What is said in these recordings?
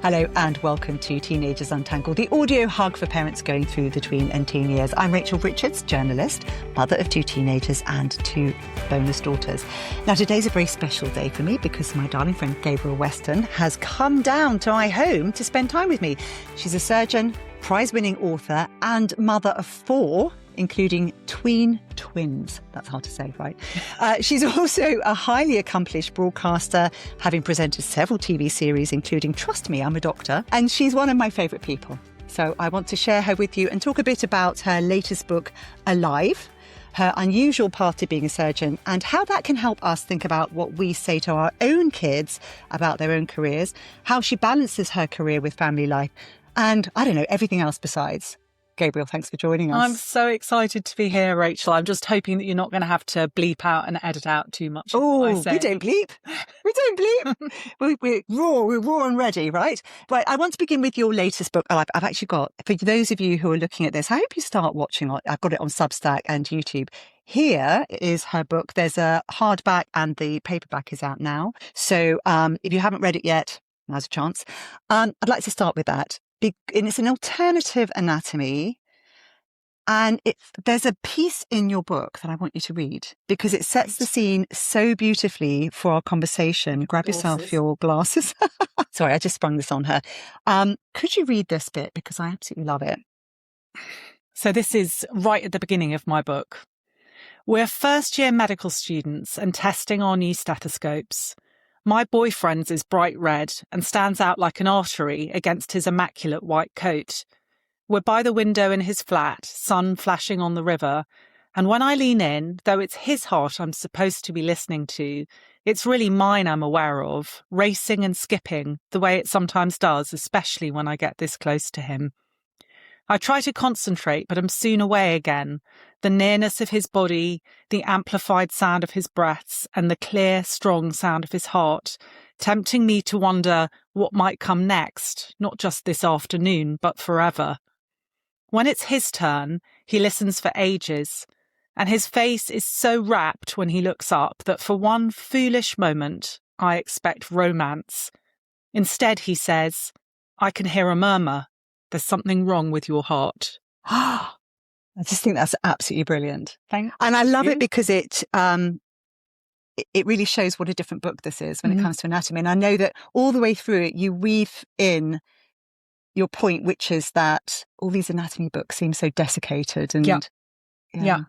Hello and welcome to Teenagers Untangled, the audio hug for parents going through the tween and teen years. I'm Rachel Richards, journalist, mother of 2 teenagers and 2 bonus daughters. Now, today's a very special day for me because my darling friend Gabriel Weston has come down to my home to spend time with me. She's a surgeon, prize-winning author and mother of 4, including twins. That's hard to say, right? She's also a highly accomplished broadcaster, having presented several TV series, including Trust Me, I'm a Doctor. And she's one of my favourite people. So I want to share her with you and talk a bit about her latest book, Alive, her unusual path to being a surgeon, and how that can help us think about what we say to our own kids about their own careers, how she balances her career with family life, and, I don't know, everything else besides. Gabriel, thanks for joining us. I'm so excited to be here, Rachel. I'm just hoping that you're not going to have to bleep out and edit out too much. Oh, we don't bleep. We don't bleep. We're raw and ready, right? But I want to begin with your latest book. I've actually got, for those of you who are looking at this, I hope you start watching. I've got it on Substack and YouTube. Here is her book. There's a hardback and the paperback is out now. So if you haven't read it yet, now's a chance. I'd like to start with that. And it's an alternative anatomy. And there's a piece in your book that I want you to read because it sets the scene so beautifully for our conversation. Grab yourself your glasses. Sorry, I just sprung this on her. Could you read this bit? Because I absolutely love it. So this is right at the beginning of my book. We're first-year medical students and testing our new stethoscopes. My boyfriend's is bright red and stands out like an artery against his immaculate white coat. We're by the window in his flat, sun flashing on the river, and when I lean in, though it's his heart I'm supposed to be listening to, it's really mine I'm aware of, racing and skipping the way it sometimes does, especially when I get this close to him. I try to concentrate, but I'm soon away again. The nearness of his body, the amplified sound of his breaths, and the clear, strong sound of his heart, tempting me to wonder what might come next, not just this afternoon, but forever. When it's his turn, he listens for ages, and his face is so rapt when he looks up that for one foolish moment, I expect romance. Instead, he says, I can hear a murmur. There's something wrong with your heart. I just think that's absolutely brilliant. Thank and I love you. it because it really shows what a different book this is when it comes to anatomy. And I know that all the way through it, you weave in your point, which is that all these anatomy books seem so desiccated. And Yeah.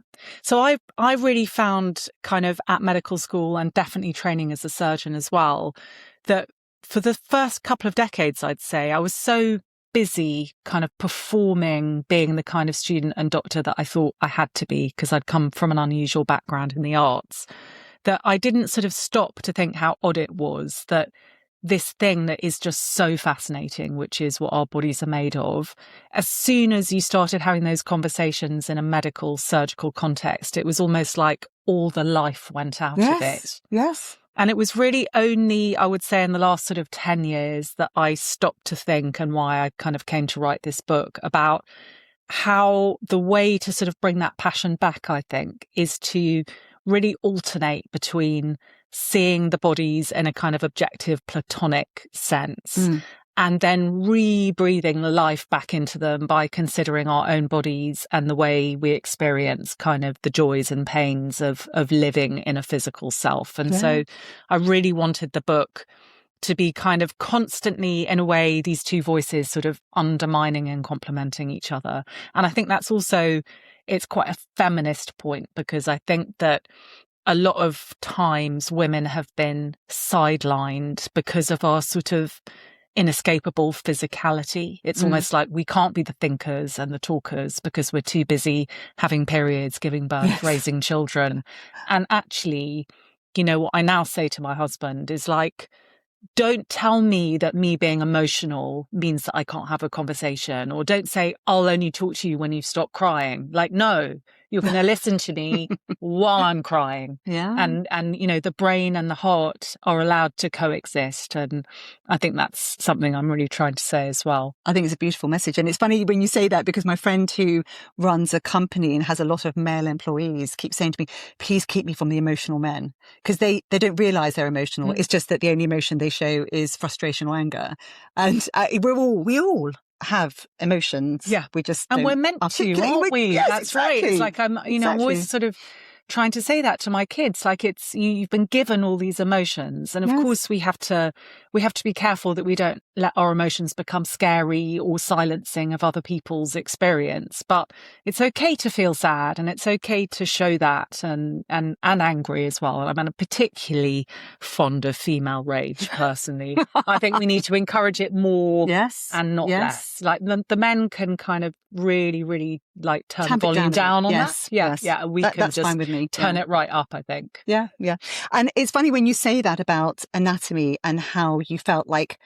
So I really found kind of at medical school and definitely training as a surgeon as well, that for the first couple of decades, I'd say, I was so busy kind of performing, being the kind of student and doctor that I thought I had to be because I'd come from an unusual background in the arts, that I didn't sort of stop to think how odd it was that this thing that is just so fascinating, which is what our bodies are made of, as soon as you started having those conversations in a medical, surgical context, it was almost like all the life went out of it. Yes. And it was really only, I would say, in the last sort of 10 years that I stopped to think, and why I kind of came to write this book, about how the way to sort of bring that passion back, I think, is to really alternate between seeing the bodies in a kind of objective platonic sense and then re-breathing life back into them by considering our own bodies and the way we experience kind of the joys and pains of living in a physical self. And so I really wanted the book to be kind of constantly, in a way, these 2 voices sort of undermining and complementing each other. And I think that's also, it's quite a feminist point, because I think that a lot of times women have been sidelined because of our sort of inescapable physicality. It's almost like we can't be the thinkers and the talkers because we're too busy having periods, giving birth, raising children. And actually, you know, what I now say to my husband is like, don't tell me that me being emotional means that I can't have a conversation, or don't say, I'll only talk to you when you've stopped crying. Like, no, You're going to listen to me while I'm crying. Yeah. And, you know, the brain and the heart are allowed to coexist. And I think that's something I'm really trying to say as well. I think it's a beautiful message. And it's funny when you say that, because my friend who runs a company and has a lot of male employees keeps saying to me, please keep me from the emotional men, because they don't realize they're emotional. It's just that the only emotion they show is frustration or anger. And we all have emotions. Yeah. We just and we're meant to, aren't we? Yes, that's exactly. right. It's like I'm always sort of trying to say that to my kids. Like, it's you've been given all these emotions, and of course we have to be careful that we don't let our emotions become scary or silencing of other people's experience. But it's okay to feel sad, and it's okay to show that, and angry as well. I'm particularly fond of female rage personally. I think we need to encourage it more, and not less. Like the men can kind of really like turn the volume down on that. Yeah. That's fine with me. Turn it right up, I think. Yeah. And it's funny when you say that about anatomy and how you felt like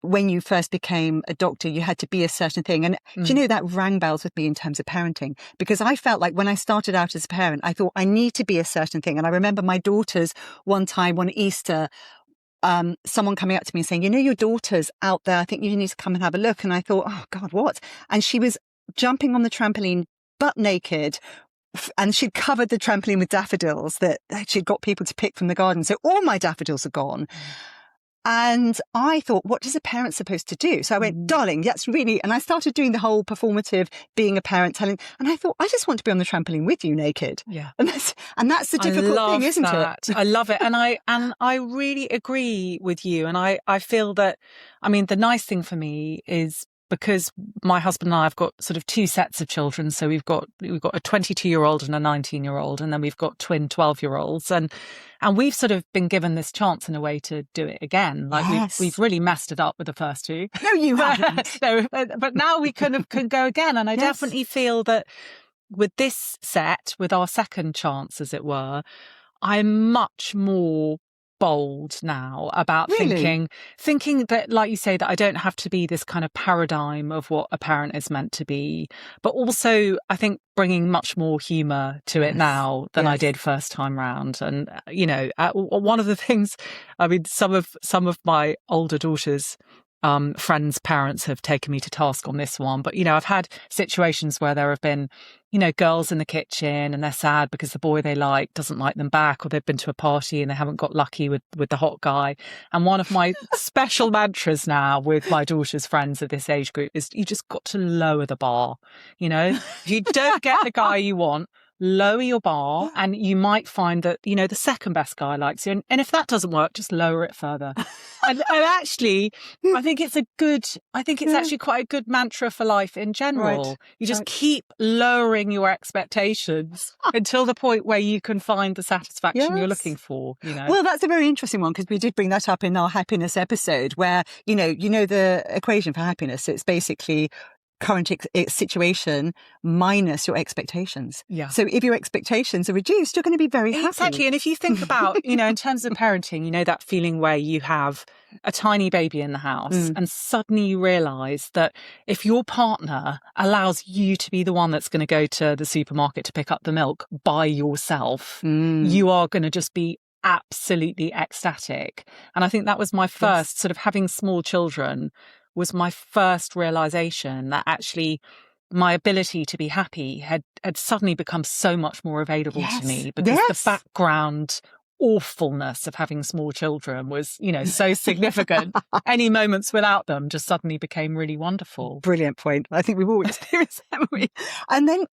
when you first became a doctor, you had to be a certain thing. And do you know, that rang bells with me in terms of parenting, because I felt like when I started out as a parent, I thought I need to be a certain thing. And I remember my daughters one time on Easter, someone coming up to me and saying, you know, your daughter's out there. I think you need to come and have a look. And I thought, oh God, what? And she was jumping on the trampoline butt naked, and she'd covered the trampoline with daffodils that she'd got people to pick from the garden. So all my daffodils are gone. And I thought, what is a parent supposed to do? So I went, darling, that's really, and I started doing the whole performative being a parent, and I thought, I just want to be on the trampoline with you naked. Yeah. And that's the difficult thing, isn't it? I love it. And I really agree with you. And I feel that, I mean, the nice thing for me is, because my husband and I have got sort of two sets of children. So we've got a 22-year-old and a 19-year-old, and then we've got twin 12-year-olds. And we've sort of been given this chance in a way to do it again. Like we've really messed it up with the first two. No, you haven't. But now we can go again. And I definitely feel that with this set, with our second chance, as it were, I'm much more bold now about thinking that, like you say, that I don't have to be this kind of paradigm of what a parent is meant to be, but also I think bringing much more humour to it now than I did first time round. And you know, one of the things, I mean, some of my older daughters' friends' parents have taken me to task on this one, but you know, I've had situations where there have been, you know, girls in the kitchen and they're sad because the boy they like doesn't like them back, or they've been to a party and they haven't got lucky with the hot guy. And one of my special mantras now with my daughter's friends of this age group is, you just got to lower the bar. You know, if you don't get the guy you want, lower your bar, and you might find that, you know, the second best guy likes you. And if that doesn't work, just lower it further. and actually, I think it's actually quite a good mantra for life in general. Right. You just keep lowering your expectations until the point where you can find the satisfaction you're looking for, you know. Well, that's a very interesting one, because we did bring that up in our happiness episode, where, you know the equation for happiness. It's basically current situation minus your expectations. Yeah. So if your expectations are reduced, you're going to be very happy. Exactly. And if you think about, you know, in terms of parenting, you know, that feeling where you have a tiny baby in the house and suddenly you realise that if your partner allows you to be the one that's going to go to the supermarket to pick up the milk by yourself, you are going to just be absolutely ecstatic. And I think that was my first sort of, having small children was my first realization that actually my ability to be happy had suddenly become so much more available to me, because the background awfulness of having small children was, you know, so significant. Any moments without them just suddenly became really wonderful. Brilliant point. I think we've all experienced that, haven't we? And then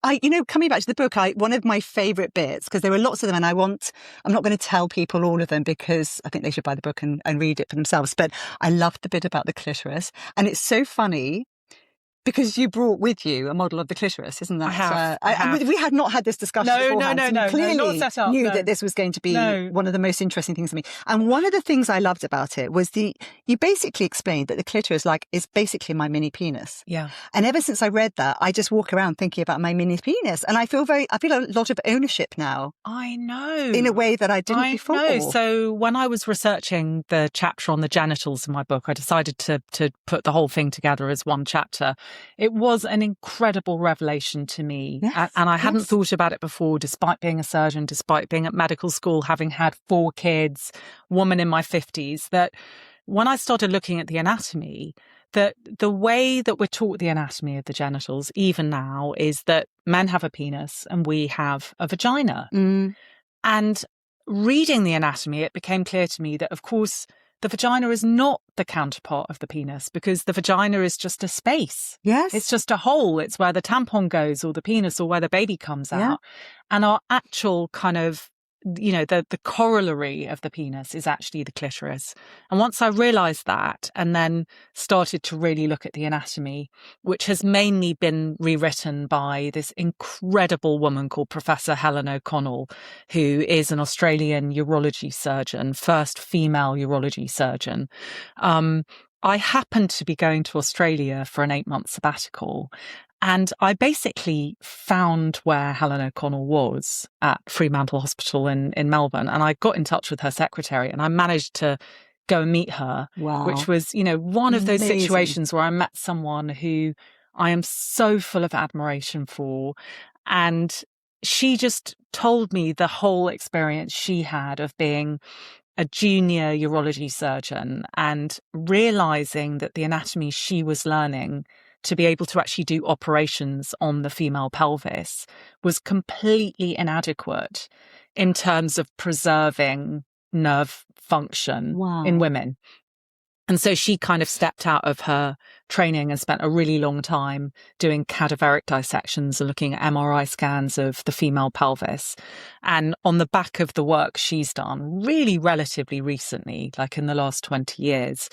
coming back to the book, one of my favourite bits, because there were lots of them, and I'm not going to tell people all of them because I think they should buy the book and read it for themselves. But I loved the bit about the clitoris, and it's so funny, because you brought with you a model of the clitoris, isn't that? I have. We had not had this discussion beforehand. No. Clearly not set up, knew that this was going to be one of the most interesting things for me. And one of the things I loved about it was you basically explained that the clitoris is basically my mini penis. Yeah. And ever since I read that, I just walk around thinking about my mini penis. And I feel a lot of ownership now. I know. In a way that I didn't before. I know. So when I was researching the chapter on the genitals in my book, I decided to put the whole thing together as one chapter. It was an incredible revelation to me. Yes, and I hadn't thought about it before, despite being a surgeon, despite being at medical school, having had 4 kids, woman in my 50s, that when I started looking at the anatomy, that the way that we're taught the anatomy of the genitals, even now, is that men have a penis and we have a vagina. Mm. And reading the anatomy, it became clear to me that, of course, the vagina is not the counterpart of the penis, because the vagina is just a space. Yes. It's just a hole. It's where the tampon goes, or the penis, or where the baby comes out. And our actual kind of, the corollary of the penis is actually the clitoris. And once I realised that, and then started to really look at the anatomy, which has mainly been rewritten by this incredible woman called Professor Helen O'Connell, who is an Australian urology surgeon, first female urology surgeon. I happened to be going to Australia for an 8-month sabbatical. And I basically found where Helen O'Connell was at Fremantle Hospital in Melbourne. And I got in touch with her secretary and I managed to go and meet her, which was, one of those situations where I met someone who I am so full of admiration for. And she just told me the whole experience she had of being a junior urology surgeon and realizing that the anatomy she was learning to be able to actually do operations on the female pelvis was completely inadequate in terms of preserving nerve function in women. And so she kind of stepped out of her training and spent a really long time doing cadaveric dissections and looking at MRI scans of the female pelvis. And on the back of the work she's done, really relatively recently, like in the last 20 years,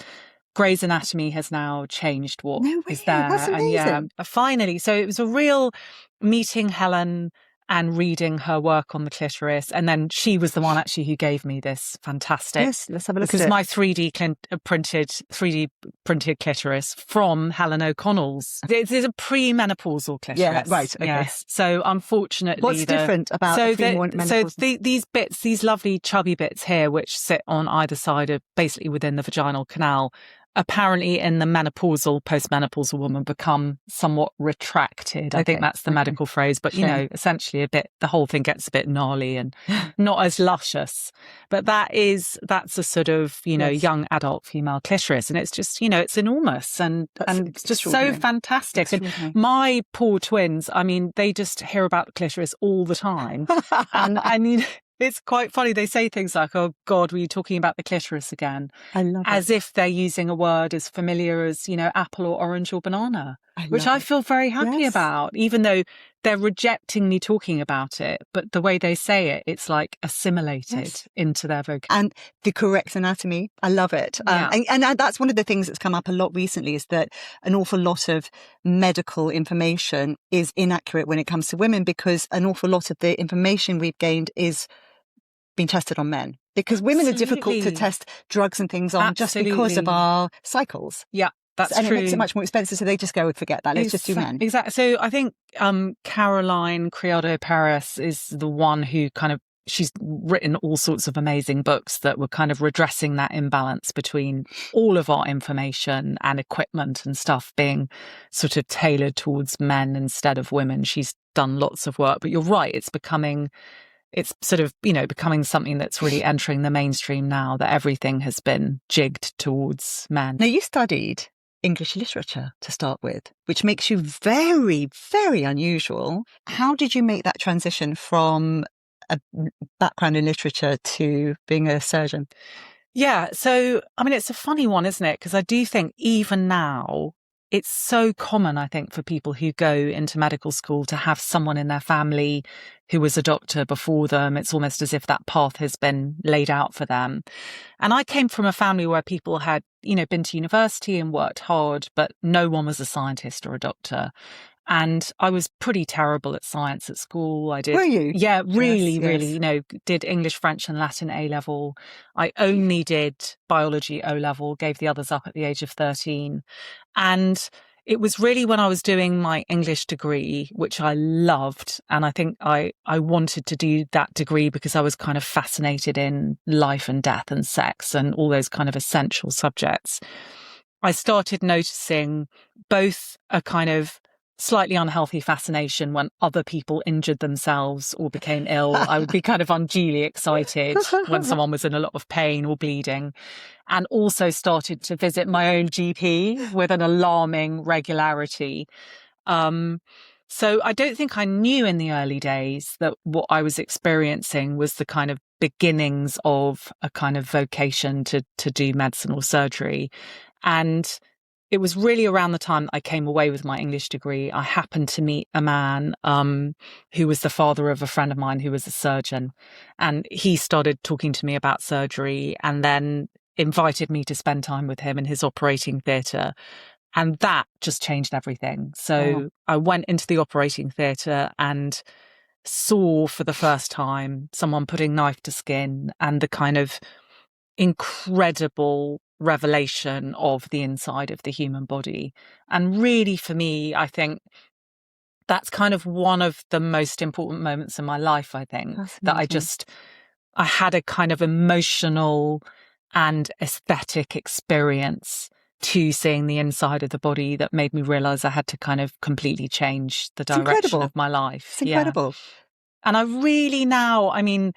Grey's Anatomy has now changed what is there. That's amazing. And finally, so it was a real meeting Helen and reading her work on the clitoris. And then she was the one actually who gave me this fantastic. Yes, let's have a look at it. Because my 3D printed clitoris from Helen O'Connell's. It's a pre-menopausal clitoris. Yeah, right. Okay. Yes. So unfortunately, what's different about these bits, these lovely chubby bits here, which sit on either side of basically within the vaginal canal, apparently in the postmenopausal woman become somewhat retracted. I think that's the medical phrase, but essentially the whole thing gets a bit gnarly and not as luscious. But that's a sort of, young adult female clitoris. And it's just, it's enormous and it's just so fantastic. And my poor twins, I mean, they just hear about the clitoris all the time. And I mean, it's quite funny. They say things like, "Oh God, were you talking about the clitoris again?" I love it. As if they're using a word as familiar as, apple or orange or banana, which I feel very happy about, even though they're rejecting me talking about it. But the way they say it, it's like assimilated into their vocabulary. And the correct anatomy, I love it. And that's one of the things that's come up a lot recently, is that an awful lot of medical information is inaccurate when it comes to women, because an awful lot of the information we've gained is being tested on men, because women are difficult to test drugs and things on just because of our cycles. Yeah, that's true. And it makes it much more expensive, so they just go, forget that, let's just do men. Exactly. So I think Caroline Criado Perez is the one who she's written all sorts of amazing books that were kind of redressing that imbalance between all of our information and equipment and stuff being sort of tailored towards men instead of women. She's done lots of work, but you're right, it's becoming something that's really entering the mainstream now, that everything has been jigged towards men. Now, you studied English literature to start with, which makes you very, very unusual. How did you make that transition from a background in literature to being a surgeon? Yeah, so, I mean, it's a funny one, isn't it? Because I do think even now, it's so common, I think, for people who go into medical school to have someone in their family who was a doctor before them. It's almost as if that path has been laid out for them. And I came from a family where people had, been to university and worked hard, but no one was a scientist or a doctor. And I was pretty terrible at science at school. I did. Were you? Yeah, really, Yes, really, yes. did English, French and Latin A level. I only did biology O level, gave the others up at the age of 13. And it was really when I was doing my English degree, which I loved. And I think I wanted to do that degree because I was kind of fascinated in life and death and sex and all those kind of essential subjects. I started noticing both a kind of slightly unhealthy fascination when other people injured themselves or became ill. I would be kind of unduly excited when someone was in a lot of pain or bleeding, and also started to visit my own GP with an alarming regularity. So I don't think I knew in the early days that what I was experiencing was the kind of beginnings of a kind of vocation to do medicine or surgery. And it was really around the time that I came away with my English degree. I happened to meet a man who was the father of a friend of mine who was a surgeon. And he started talking to me about surgery and then invited me to spend time with him in his operating theatre. And that just changed everything. So I went into the operating theatre and saw for the first time someone putting knife to skin and the kind of incredible revelation of the inside of the human body. And really, for me, I think that's kind of one of the most important moments in my life, I think, that I had a kind of emotional and aesthetic experience to seeing the inside of the body that made me realize I had to kind of completely change the direction of my life. It's incredible. Yeah. And I really now, I mean,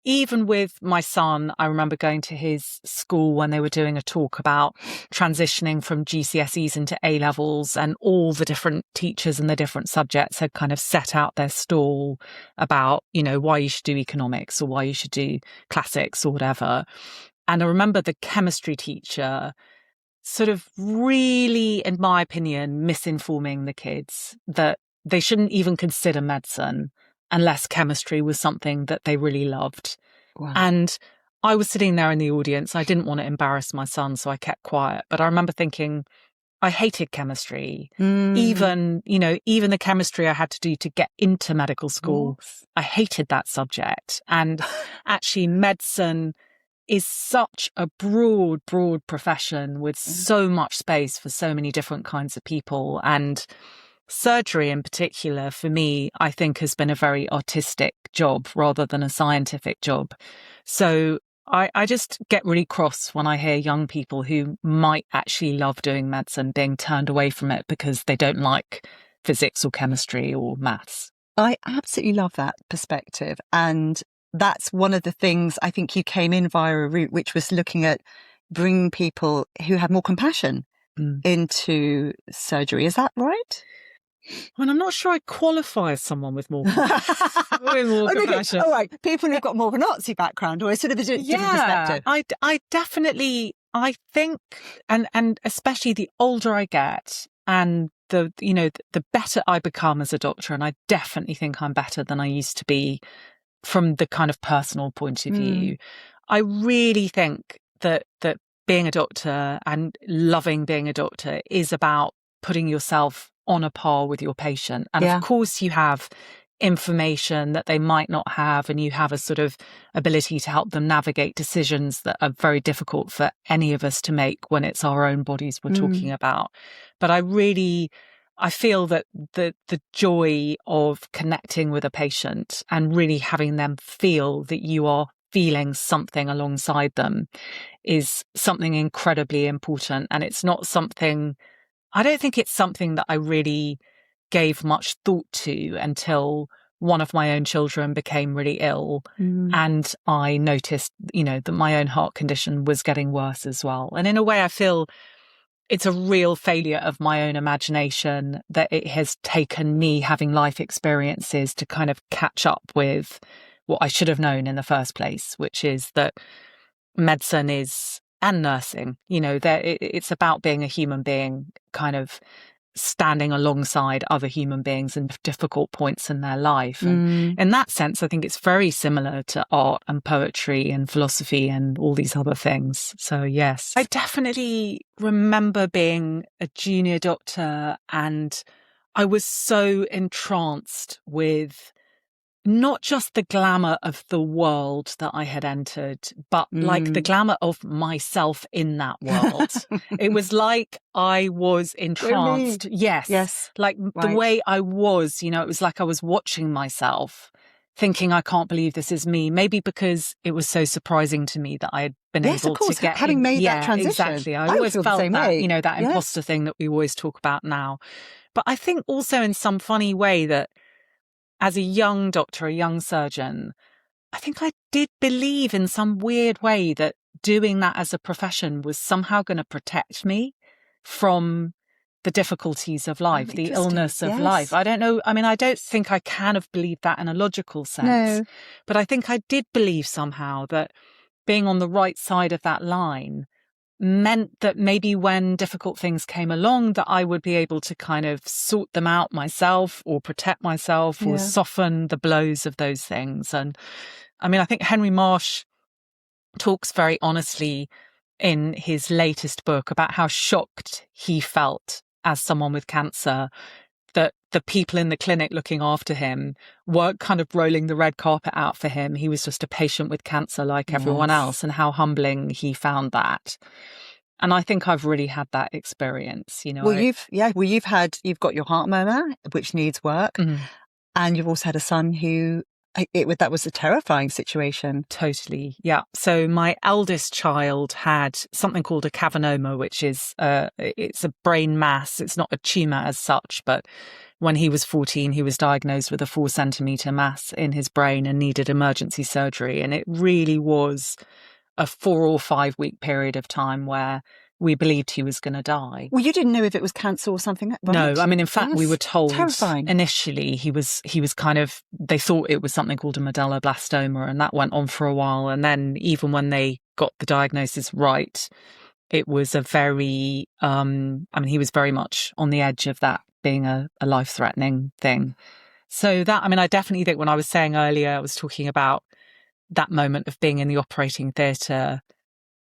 even with my son, I remember going to his school when they were doing a talk about transitioning from GCSEs into A levels, and all the different teachers and the different subjects had kind of set out their stall about, why you should do economics or why you should do classics or whatever. And I remember the chemistry teacher sort of really, in my opinion, misinforming the kids that they shouldn't even consider medicine unless chemistry was something that they really loved. Wow. And I was sitting there in the audience. I didn't want to embarrass my son, so I kept quiet. But I remember thinking, I hated chemistry. Even the chemistry I had to do to get into medical school, I hated that subject. And actually, medicine is such a broad profession with so much space for so many different kinds of people. And surgery in particular, for me, I think has been a very artistic job rather than a scientific job. So I just get really cross when I hear young people who might actually love doing medicine being turned away from it because they don't like physics or chemistry or maths. I absolutely love that perspective. And that's one of the things I think you came in via a route, which was looking at bringing people who had more compassion into surgery. Is that right? Well, I'm not sure I qualify as someone with more compassion. All right, people who've got more of a Nazi background or a sort of a different perspective. I definitely, I think, and especially the older I get and the better I become as a doctor, and I definitely think I'm better than I used to be from the kind of personal point of view. I really think that being a doctor and loving being a doctor is about putting yourself on a par with your patient. And of course you have information that they might not have, and you have a sort of ability to help them navigate decisions that are very difficult for any of us to make when it's our own bodies we're talking about. But I feel that the joy of connecting with a patient and really having them feel that you are feeling something alongside them is something incredibly important. And it's not something, I don't think it's something that I really gave much thought to until one of my own children became really ill. And I noticed, that my own heart condition was getting worse as well. And in a way, I feel it's a real failure of my own imagination that it has taken me having life experiences to kind of catch up with what I should have known in the first place, which is that medicine is, and nursing, it's about being a human being, kind of standing alongside other human beings in difficult points in their life. And in that sense, I think it's very similar to art and poetry and philosophy and all these other things. So yes, I definitely remember being a junior doctor and I was so entranced with not just the glamour of the world that I had entered, but like the glamour of myself in that world. It was like I was entranced. Yes. Like the way I was, it was like I was watching myself thinking, I can't believe this is me. Maybe because it was so surprising to me that I had been able to get having made that transition. Exactly. I always felt that, that imposter thing that we always talk about now. But I think also in some funny way that as a young doctor, a young surgeon, I think I did believe in some weird way that doing that as a profession was somehow going to protect me from the difficulties of life, the illness of life. I don't know. I mean, I don't think I can have believed that in a logical sense, but I think I did believe somehow that being on the right side of that line meant that maybe when difficult things came along that I would be able to kind of sort them out myself or protect myself or soften the blows of those things. And I mean, I think Henry Marsh talks very honestly in his latest book about how shocked he felt as someone with cancer that the people in the clinic looking after him weren't kind of rolling the red carpet out for him. He was just a patient with cancer like everyone else, and how humbling he found that. And I think I've really had that experience, Well, you've got your heart murmur, which needs work. And you've also had a son who that was a terrifying situation. Totally. Yeah. So my eldest child had something called a cavernoma, which is it's a brain mass. It's not a tumor as such, but when he was 14, he was diagnosed with a 4-centimeter mass in his brain and needed emergency surgery. And it really was a 4 or 5 week period of time where we believed he was going to die. Well, you didn't know if it was cancer or something, right? No, I mean, in fact, we were told initially he was kind of, they thought it was something called a medulloblastoma, and that went on for a while. And then even when they got the diagnosis right, it was a very, he was very much on the edge of that being a life-threatening thing. So that, I definitely think when I was saying earlier, I was talking about that moment of being in the operating theatre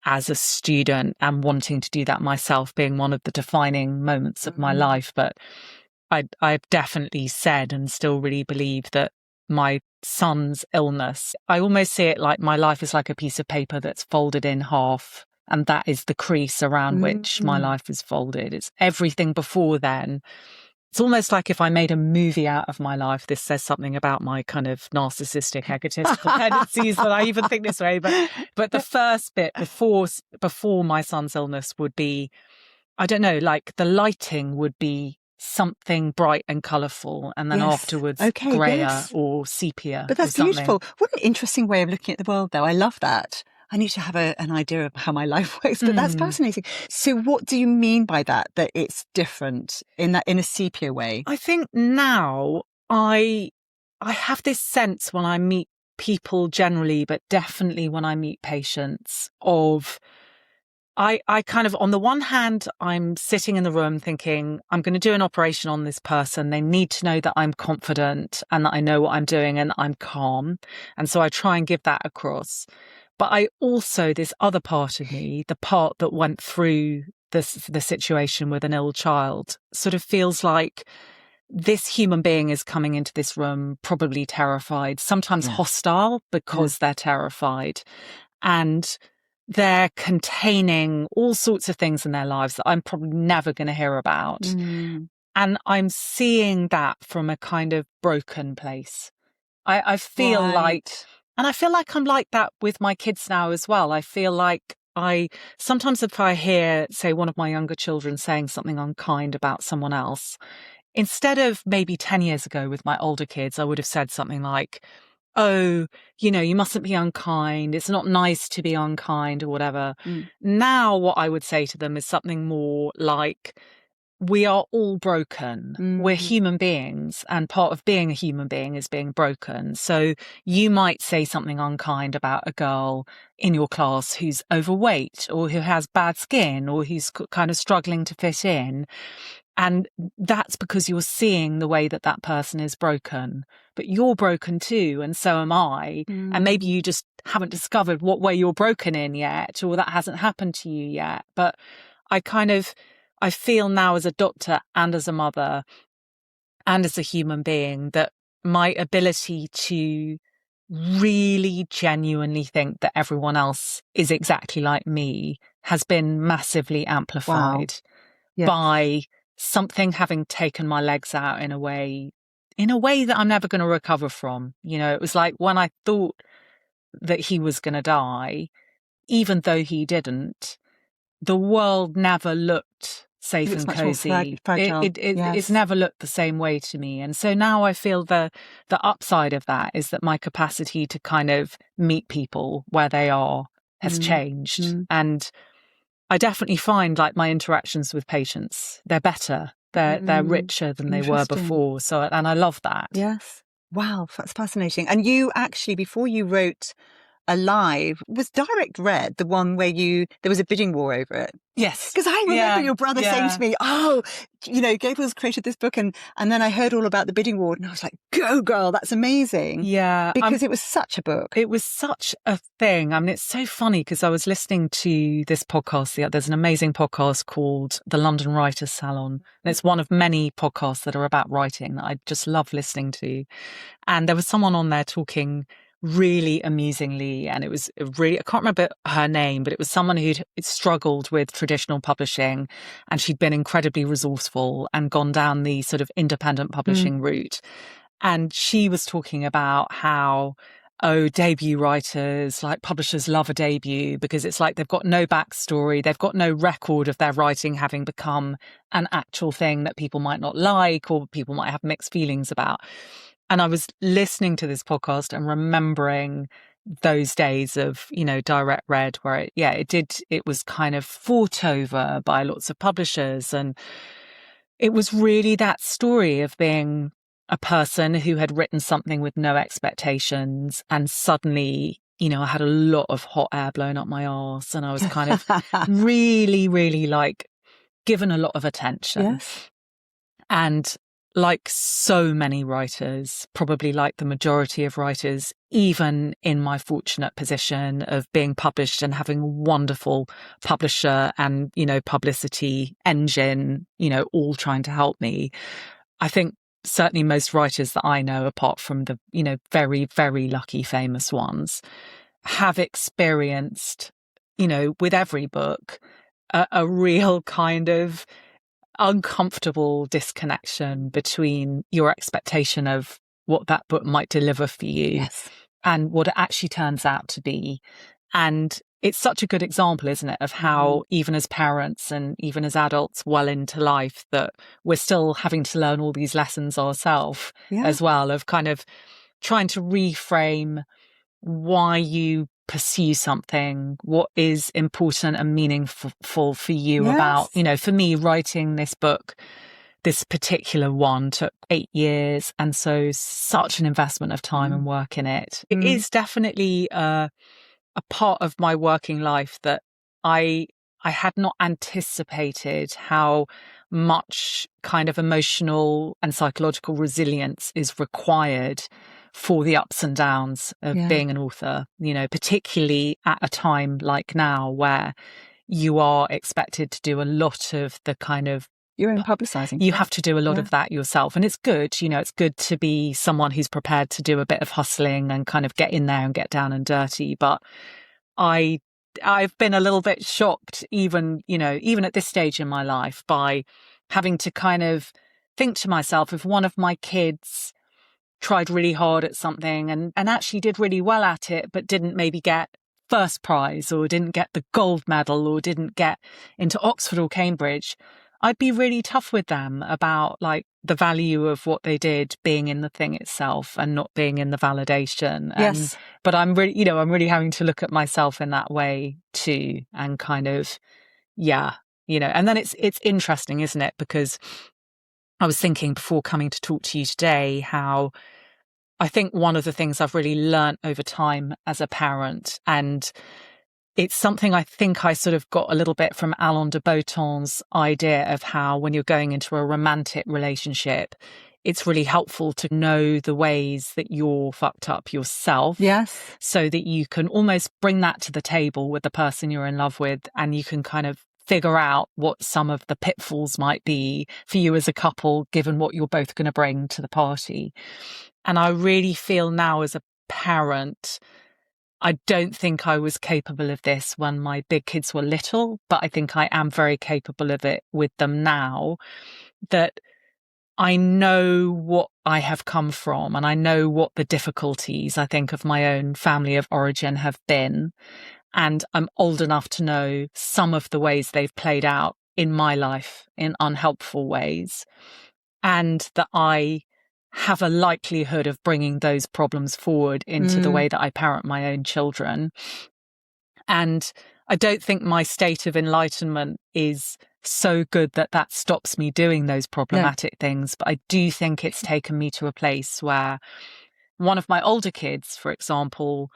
as a student and wanting to do that myself being one of the defining moments of my life. But I've definitely said and still really believe that my son's illness, I almost see it like my life is like a piece of paper that's folded in half, and that is the crease around which my life is folded. It's everything before then. It's almost like if I made a movie out of my life. This says something about my kind of narcissistic, egotistical tendencies that I even think this way. But the first bit before my son's illness would be, I don't know, like the lighting would be something bright and colourful, and then afterwards grayer or sepia. But that's beautiful. What an interesting way of looking at the world, though. I love that. I need to have an idea of how my life works, but that's fascinating. So what do you mean by that it's different in a sepia way? I think now I have this sense when I meet people generally, but definitely when I meet patients of, I kind of, on the one hand, I'm sitting in the room thinking, I'm going to do an operation on this person. They need to know that I'm confident and that I know what I'm doing and I'm calm. And so I try and give that across. But I also, this other part of me, the part that went through the situation with an ill child, sort of feels like this human being is coming into this room probably terrified, sometimes hostile because they're terrified. And they're containing all sorts of things in their lives that I'm probably never going to hear about. And I'm seeing that from a kind of broken place. I feel like... And I feel like I'm like that with my kids now as well. I feel like sometimes if I hear, say, one of my younger children saying something unkind about someone else, instead of maybe 10 years ago with my older kids, I would have said something like, oh, you mustn't be unkind. It's not nice to be unkind or whatever. Now what I would say to them is something more like, we are all broken. We're human beings, and part of being a human being is being broken. So you might say something unkind about a girl in your class who's overweight or who has bad skin or who's kind of struggling to fit in. And that's because you're seeing the way that that person is broken. But you're broken too, and so am I. And maybe you just haven't discovered what way you're broken in yet, or that hasn't happened to you yet. But I feel now as a doctor and as a mother and as a human being, that my ability to really genuinely think that everyone else is exactly like me has been massively amplified by something having taken my legs out in a way that I'm never going to recover from. You know, it was like when I thought that he was going to die, even though he didn't, the world never looked safe and cozy. It's never looked the same way to me. And so now I feel the upside of that is that my capacity to kind of meet people where they are has changed. And I definitely find like my interactions with patients, they're better. They're richer than they were before. So, and I love that. Yes. Wow, that's fascinating. And you actually, before you wrote Alive, was Direct Red the one where there was a bidding war over it? Yes. Because I remember your brother saying to me, oh, you know, Gabriel's created this book, and then I heard all about the bidding war, and I was like, go girl, that's amazing. Yeah. Because it was such a book. It was such a thing. I mean, it's so funny because I was listening to this podcast. There's an amazing podcast called The London Writers Salon. And it's one of many podcasts that are about writing that I just love listening to. And there was someone on there talking really amusingly, and it was really, I can't remember her name, but it was someone who'd struggled with traditional publishing, and she'd been incredibly resourceful and gone down the sort of independent publishing route. And she was talking about how, debut writers, like publishers love a debut because it's like they've got no backstory, they've got no record of their writing having become an actual thing that people might not like or people might have mixed feelings about. And I was listening to this podcast and remembering those days of, you know, Direct Red, where it was kind of fought over by lots of publishers. And it was really that story of being a person who had written something with no expectations, and suddenly, you know, I had a lot of hot air blown up my arse, and I was kind of really, really like given a lot of attention. Yes. And like so many writers, probably like the majority of writers, even in my fortunate position of being published and having a wonderful publisher and, you know, publicity engine, you know, all trying to help me. I think certainly most writers that I know, apart from the, you know, very, very lucky famous ones, have experienced, you know, with every book, a real kind of uncomfortable disconnection between your expectation of what that book might deliver for you and what it actually turns out to be. And it's such a good example, isn't it, of how even as parents and even as adults well into life that we're still having to learn all these lessons ourselves as well, of kind of trying to reframe why you pursue something, what is important and meaningful for you about, you know, for me, writing this book, this particular one took 8 years. And so such an investment of time and work in it. It is definitely a part of my working life that I had not anticipated how much kind of emotional and psychological resilience is required for the ups and downs of being an author, you know, particularly at a time like now where you are expected to do a lot of the kind of your own publicizing. You have to do a lot of that yourself. And it's good, you know, it's good to be someone who's prepared to do a bit of hustling and kind of get in there and get down and dirty. But I've been a little bit shocked, even at this stage in my life, by having to kind of think to myself, if one of my kids tried really hard at something and actually did really well at it, but didn't maybe get first prize or didn't get the gold medal or didn't get into Oxford or Cambridge, I'd be really tough with them about like the value of what they did being in the thing itself and not being in the validation. But I'm really having to look at myself in that way too, and kind of, and then it's interesting, isn't it? Because I was thinking before coming to talk to you today how I think one of the things I've really learnt over time as a parent, and it's something I think I sort of got a little bit from Alain de Botton's idea of how when you're going into a romantic relationship, it's really helpful to know the ways that you're fucked up yourself. Yes. So that you can almost bring that to the table with the person you're in love with, and you can kind of figure out what some of the pitfalls might be for you as a couple, given what you're both going to bring to the party. And I really feel now as a parent, I don't think I was capable of this when my big kids were little, but I think I am very capable of it with them now, that I know what I have come from and I know what the difficulties, I think, of my own family of origin have been. And I'm old enough to know some of the ways they've played out in my life in unhelpful ways, and that I have a likelihood of bringing those problems forward into the way that I parent my own children. And I don't think my state of enlightenment is so good that that stops me doing those problematic things. But I do think it's taken me to a place where one of my older kids, for example,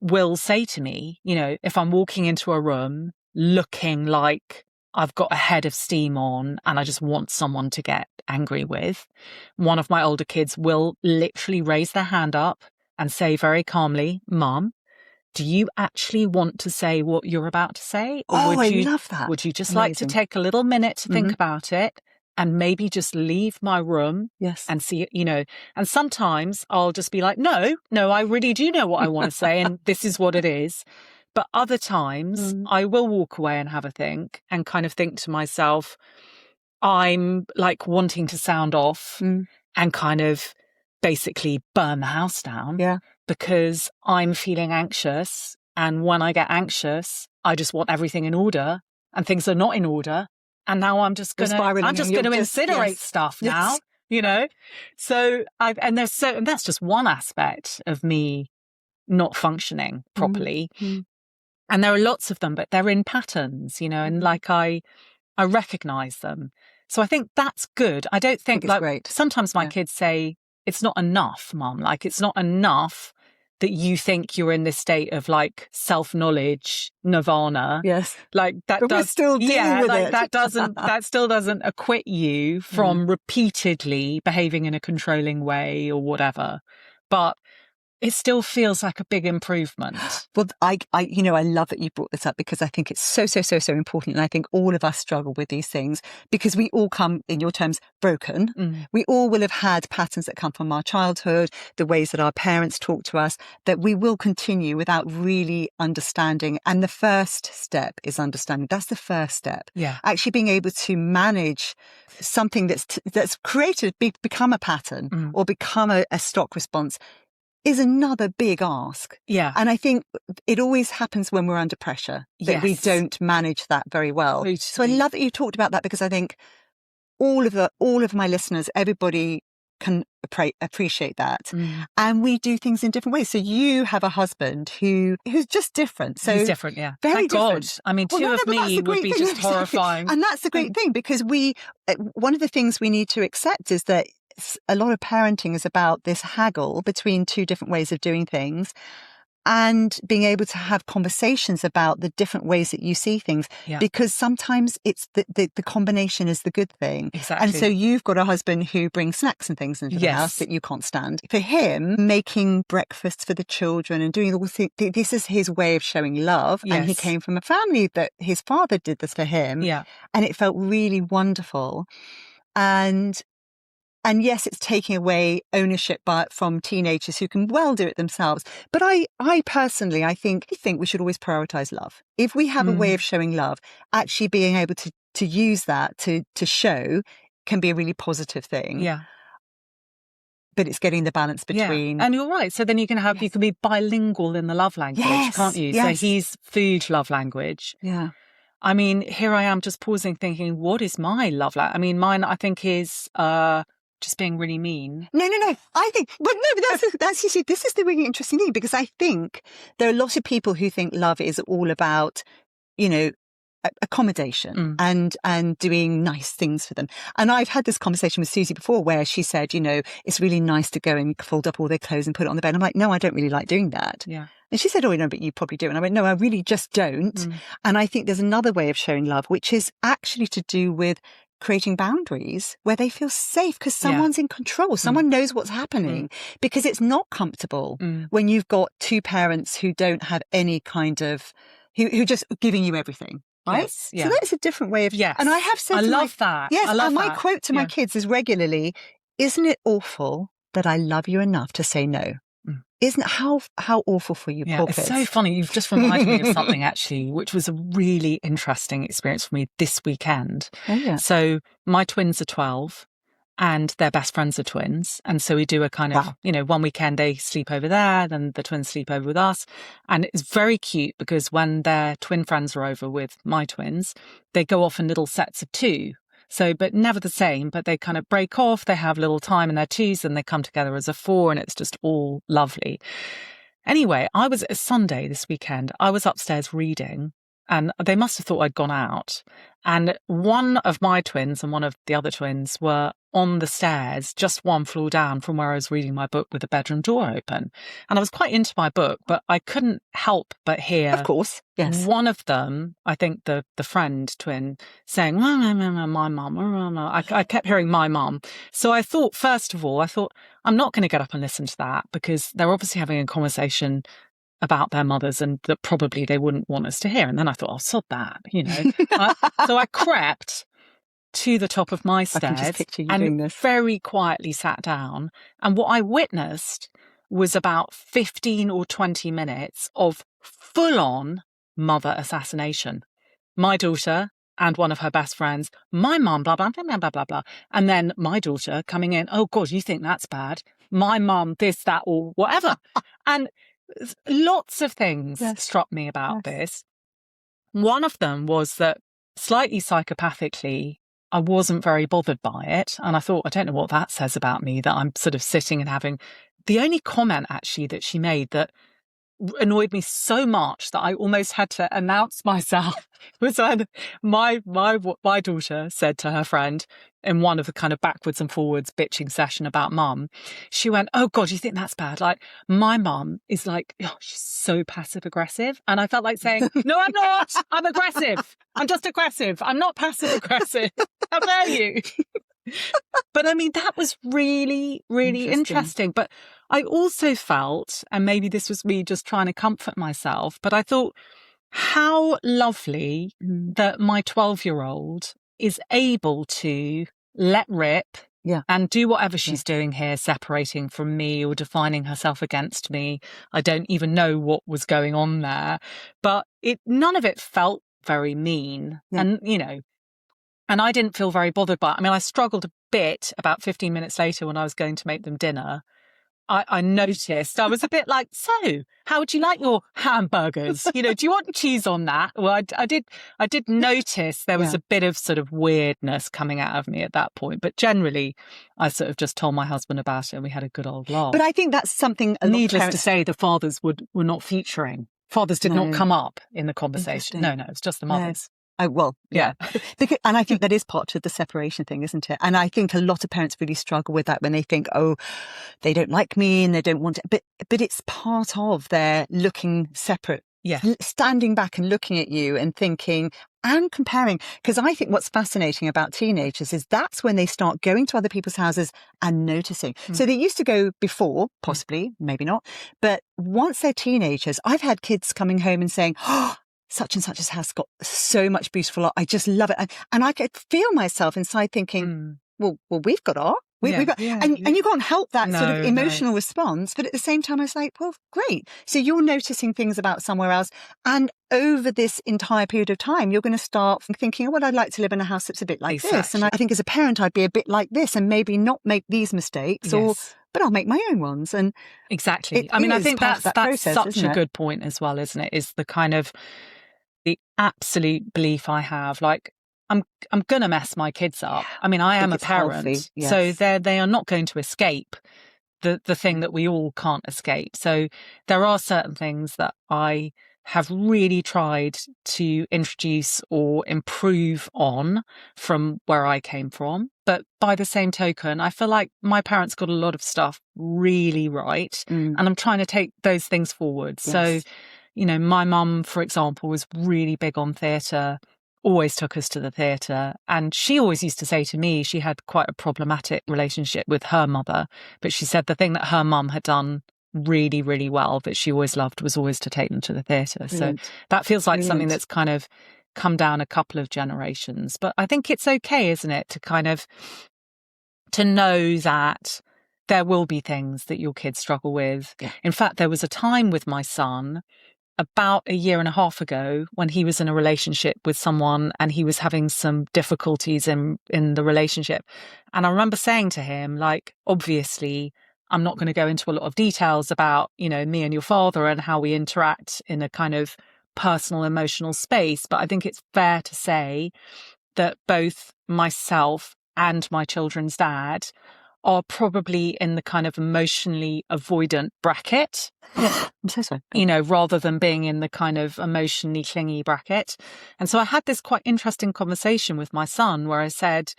will say to me, you know, if I'm walking into a room looking like I've got a head of steam on and I just want someone to get angry with, one of my older kids will literally raise their hand up and say very calmly, "Mum, do you actually want to say what you're about to say? Or I love that. Would you just like to take a little minute to think about it and maybe just leave my room and see, you know?" And sometimes I'll just be like, no, I really do know what I want to say and this is what it is. But other times I will walk away and have a think and kind of think to myself, I'm like wanting to sound off and kind of basically burn the house down because I'm feeling anxious. And when I get anxious, I just want everything in order and things are not in order. And now I'm just going to incinerate stuff now, you know? So and that's just one aspect of me not functioning properly. And there are lots of them, but they're in patterns, you know, and like I recognize them. So I think that's good. I don't think like great. Sometimes my kids say, "It's not enough, Mum. Like, it's not enough that you think you're in this state of like self-knowledge, nirvana." Yes. Like that but we're still dealing with it. That still doesn't acquit you from repeatedly behaving in a controlling way or whatever. But it still feels like a big improvement. Well, I love that you brought this up because I think it's so important. And I think all of us struggle with these things because we all come, in your terms, broken. We all will have had patterns that come from our childhood, the ways that our parents talk to us, that we will continue without really understanding. And the first step is understanding. That's the first step. Yeah. Actually being able to manage something that's created, become a pattern or become a stock response is another big ask. Yeah. And I think it always happens when we're under pressure, that we don't manage that very well. Totally. So I love that you talked about that because I think all of my listeners, everybody can appreciate that. And we do things in different ways. So you have a husband who's just different. So he's different, yeah. Very Thank different. God. I mean, two of me would be just horrifying. And that's the great thing because one of the things we need to accept is that a lot of parenting is about this haggle between two different ways of doing things and being able to have conversations about the different ways that you see things because sometimes it's the combination is the good thing. Exactly. And so you've got a husband who brings snacks and things into the house that you can't stand. For him, making breakfasts for the children and doing all the things, this is his way of showing love. And he came from a family that his father did this for him. Yeah. And it felt really wonderful. And yes, it's taking away ownership from teenagers who can well do it themselves. But I personally, I think we should always prioritize love. If we have a way of showing love, actually being able to use that to show can be a really positive thing. Yeah. But it's getting the balance between. Yeah. And you're right. So then you can be bilingual in the love language, can't you? Yes. So he's food love language. Yeah. I mean, here I am just pausing thinking, what is my love language? I mean, mine, I think is, just being really mean. No. I think, but that's you see, this is the really interesting thing because I think there are a lot of people who think love is all about, you know, accommodation and doing nice things for them. And I've had this conversation with Susie before where she said, you know, it's really nice to go and fold up all their clothes and put it on the bed. I'm like, no, I don't really like doing that. Yeah. And she said, oh, no, but you probably do. And I went, no, I really just don't. And I think there's another way of showing love, which is actually to do with creating boundaries where they feel safe because someone's in control. Someone knows what's happening because it's not comfortable when you've got two parents who don't have any kind of, who just giving you everything. right? Yes, yeah. So that is a different way of... Yes. And I have said I love that. Yes, I love and my that. quote to my kids is regularly, isn't it awful that I love you enough to say no? Isn't it how awful for you, poor it's kids? so funny. You've just reminded me of something actually, which was a really interesting experience for me this weekend. Oh, yeah. So my twins are 12 and their best friends are twins. And so we do a kind of, one weekend they sleep over there, then the twins sleep over with us. And it's very cute because when their twin friends are over with my twins, they go off in little sets of 2. So, but never the same, but they kind of break off, they have little time in their 2s and they come together as a 4 and it's just all lovely. Anyway, I was at Sunday this weekend, I was upstairs reading and they must have thought I'd gone out. And one of my twins and one of the other twins were on the stairs, just one floor down from where I was reading my book with the bedroom door open. And I was quite into my book, but I couldn't help but hear, of course, yes, one of them, I think the friend twin, saying, my mum. I kept hearing my mum. So I thought, first of all, I'm not going to get up and listen to that because they're obviously having a conversation about their mothers and that probably they wouldn't want us to hear. And then I thought, oh, sod that, So I crept to the top of my stairs and very quietly sat down. And what I witnessed was about 15 or 20 minutes of full-on mother assassination. My daughter and one of her best friends, my mum, blah, blah, blah, blah, blah, blah. And then my daughter coming in, oh, God, you think that's bad? My mum, this, that, or whatever. And lots of things struck me about this. One of them was that slightly psychopathically, I wasn't very bothered by it. And I thought, I don't know what that says about me, that I'm sort of sitting and having... The only comment actually that she made that annoyed me so much that I almost had to announce myself was when my daughter said to her friend in one of the kind of backwards and forwards bitching session about mum, she went, oh God, you think that's bad? Like, my mum is like, she's so passive aggressive. And I felt like saying, no, I'm not. I'm aggressive. I'm just aggressive. I'm not passive aggressive. How dare you? But I mean, that was really, really interesting. But I also felt, and maybe this was me just trying to comfort myself, but I thought how lovely that my 12-year-old is able to let rip and do whatever she's doing here, separating from me or defining herself against me. I don't even know what was going on there, but none of it felt very mean. And, and I didn't feel very bothered by it. I mean, I struggled a bit about 15 minutes later when I was going to make them dinner. I noticed, I was a bit like, so how would you like your hamburgers? Do you want cheese on that? Well, I did notice there was a bit of sort of weirdness coming out of me at that point. But generally, I sort of just told my husband about it and we had a good old laugh. But I think that's something... Needless to say, the fathers were not featuring. Fathers did not come up in the conversation. No, it's just the mothers. Yeah. And I think that is part of the separation thing, isn't it? And I think a lot of parents really struggle with that when they think, oh, they don't like me and they don't want it. But it's part of their looking separate. Yeah. Standing back and looking at you and thinking and comparing. Because I think what's fascinating about teenagers is that's when they start going to other people's houses and noticing. So they used to go before, possibly, maybe not. But once they're teenagers, I've had kids coming home and saying, oh, such and such's house got so much beautiful art. I just love it. And I could feel myself inside thinking, well, we've got art. We've got, and you can't help that sort of emotional response. But at the same time, I was like, well, great. So you're noticing things about somewhere else. And over this entire period of time, you're going to start thinking, oh, well, I'd like to live in a house that's a bit like this. And I think as a parent, I'd be a bit like this and maybe not make these mistakes but I'll make my own ones. And exactly. I mean, I think that's process, such a good point as well, isn't it? Is the kind of the absolute belief I have, like, I'm going to mess my kids up. I mean, I am a parent, so they are not going to escape the thing that we all can't escape. So there are certain things that I have really tried to introduce or improve on from where I came from. But by the same token, I feel like my parents got a lot of stuff really right. And I'm trying to take those things forward. Yes. So, my mum, for example, was really big on theatre, always took us to the theatre. And she always used to say to me, she had quite a problematic relationship with her mother. But she said the thing that her mum had done really, really well that she always loved was always to take them to the theatre. So that feels like something that's kind of come down a couple of generations. But I think it's okay, isn't it, to kind of to know that there will be things that your kids struggle with. Yeah. In fact, there was a time with my son about a year and a half ago when he was in a relationship with someone and he was having some difficulties in the relationship. And I remember saying to him, like, obviously, I'm not going to go into a lot of details about, you know, me and your father and how we interact in a kind of personal, emotional space. But I think it's fair to say that both myself and my children's dad are probably in the kind of emotionally avoidant bracket. I'm so sorry. You know, rather than being in the kind of emotionally clingy bracket. And so I had this quite interesting conversation with my son where I said,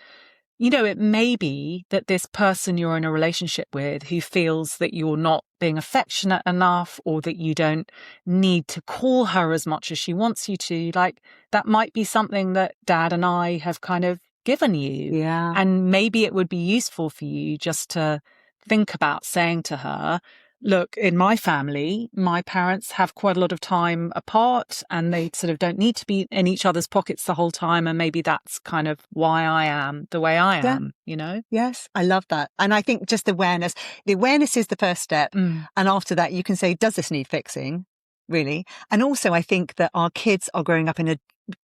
you know, it may be that this person you're in a relationship with who feels that you're not being affectionate enough or that you don't need to call her as much as she wants you to, like, that might be something that Dad and I have kind of given you. Yeah. And maybe it would be useful for you just to think about saying to her, look, in my family, my parents have quite a lot of time apart and they sort of don't need to be in each other's pockets the whole time. And maybe that's kind of why I am the way I am, you know? Yes, I love that. And I think just the awareness is the first step. And after that, you can say, does this need fixing? Really? And also, I think that our kids are growing up in a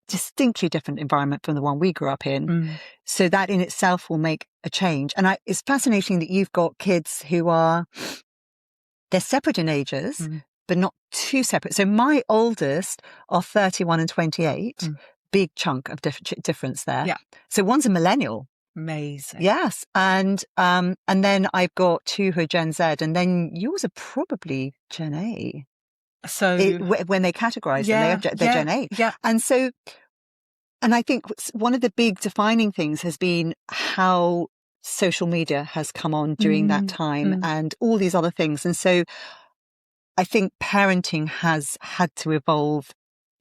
distinctly different environment from the one we grew up in. So that in itself will make a change. And it's fascinating that you've got kids who they're separate in ages, but not too separate. So my oldest are 31 and 28. Big chunk of difference there. Yeah. So one's a millennial. Amazing. Yes. And then I've got two who are Gen Z, and then yours are probably Gen A. So when they categorize them, they're Gen A. Yeah. And I think one of the big defining things has been how social media has come on during that time and all these other things. And so I think parenting has had to evolve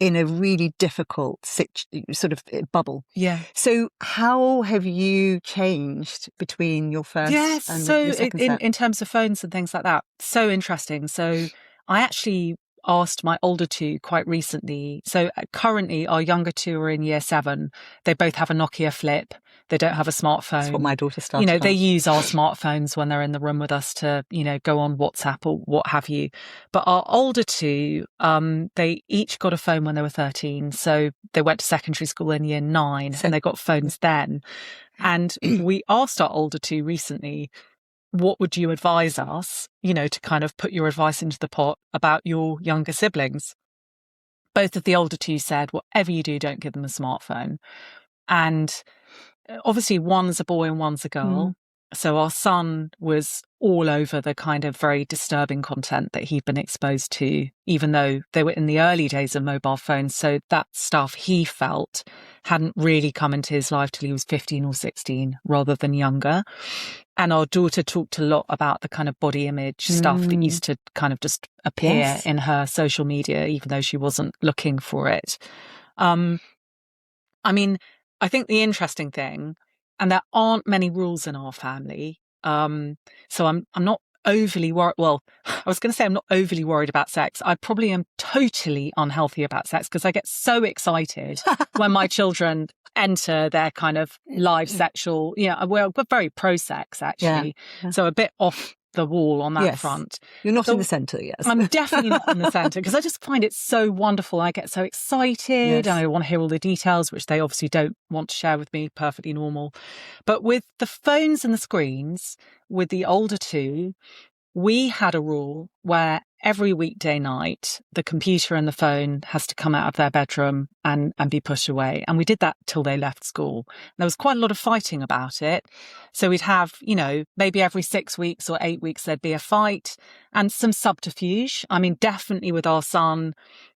in a really difficult sort of bubble. Yeah. So how have you changed between your first and your second set? In terms of phones and things like that, so interesting. So I actually asked my older two quite recently. So currently our younger two are in year 7. They both have a Nokia Flip. They don't have a smartphone. That's what my daughter started. You know, they use our smartphones when they're in the room with us to, you know, go on WhatsApp or what have you. But our older two, they each got a phone when they were 13. So they went to secondary school in year 9 and they got phones then. And we asked our older two recently, what would you advise us, you know, to kind of put your advice into the pot about your younger siblings? Both of the older two said, whatever you do, don't give them a smartphone. And obviously one's a boy and one's a girl. So our son was all over the kind of very disturbing content that he'd been exposed to, even though they were in the early days of mobile phones. So that stuff he felt hadn't really come into his life till he was 15 or 16 rather than younger. And our daughter talked a lot about the kind of body image stuff that used to kind of just appear in her social media, even though she wasn't looking for it. I mean, I think the interesting thing, and there aren't many rules in our family, so I'm not overly worried. Well, I was going to say I'm not overly worried about sex. I probably am totally unhealthy about sex because I get so excited when my children enter their kind of live sexual, we're very pro-sex actually. Yeah. So a bit off the wall on that front. You're not in the centre, yes. I'm definitely not in the centre because I just find it so wonderful. I get so excited and I want to hear all the details, which they obviously don't want to share with me, perfectly normal. But with the phones and the screens, with the older two, we had a rule where every weekday night, the computer and the phone has to come out of their bedroom and be pushed away. And we did that till they left school. There was quite a lot of fighting about it. So we'd have, maybe every 6 weeks or 8 weeks, there'd be a fight and some subterfuge. I mean, definitely with our son,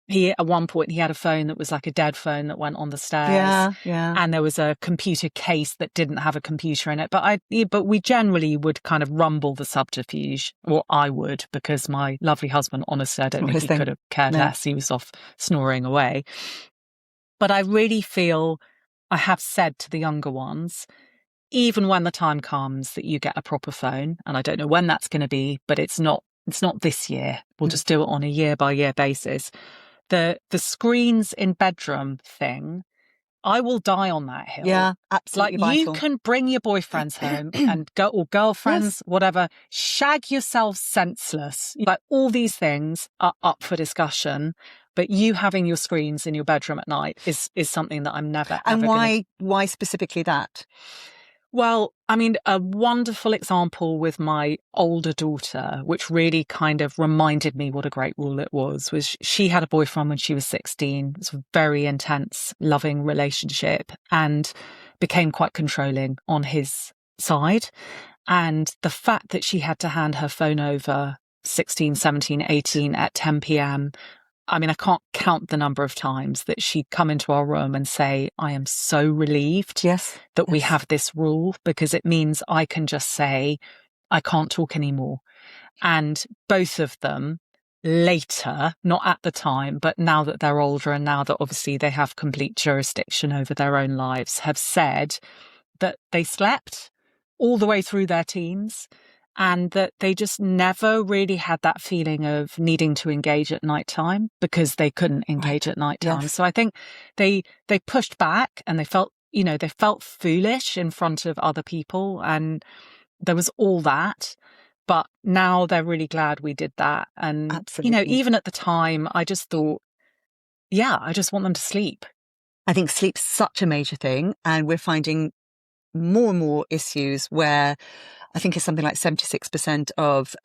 at one point he had a phone that was like a dead phone that went on the stairs. Yeah. And there was a computer case that didn't have a computer in it. But we generally would kind of rumble the subterfuge, or I would, because my lovely husband, honestly, I don't think he could have cared less. He was off snoring away. But I really feel I have said to the younger ones, even when the time comes that you get a proper phone, and I don't know when that's going to be, but it's not this year. We'll just do it on a year by year basis. the screens in bedroom thing, I will die on that hill. Yeah, absolutely Like, vital. you can bring your boyfriends home and go, or girlfriends, whatever, shag yourself senseless. Like, all these things are up for discussion, but you having your screens in your bedroom at night is something that I'm never, And ever why specifically that? Well, I mean, a wonderful example with my older daughter, which really kind of reminded me what a great rule it was she had a boyfriend when she was 16. It was a very intense, loving relationship, and became quite controlling on his side. And the fact that she had to hand her phone over 16, 17, 18 at 10 p.m. I mean, I can't count the number of times that she'd come into our room and say, I am so relieved that we have this rule, because it means I can just say, I can't talk anymore. And both of them later, not at the time, but now that they're older and now that obviously they have complete jurisdiction over their own lives, have said that they slept all the way through their teens, and that they just never really had that feeling of needing to engage at nighttime because they couldn't engage at nighttime. Yes. So I think they pushed back, and they felt foolish in front of other people, and there was all that. But now they're really glad we did that. And, absolutely, even at the time, I just thought, I just want them to sleep. I think sleep's such a major thing, and we're finding more and more issues where I think it's something like 76% of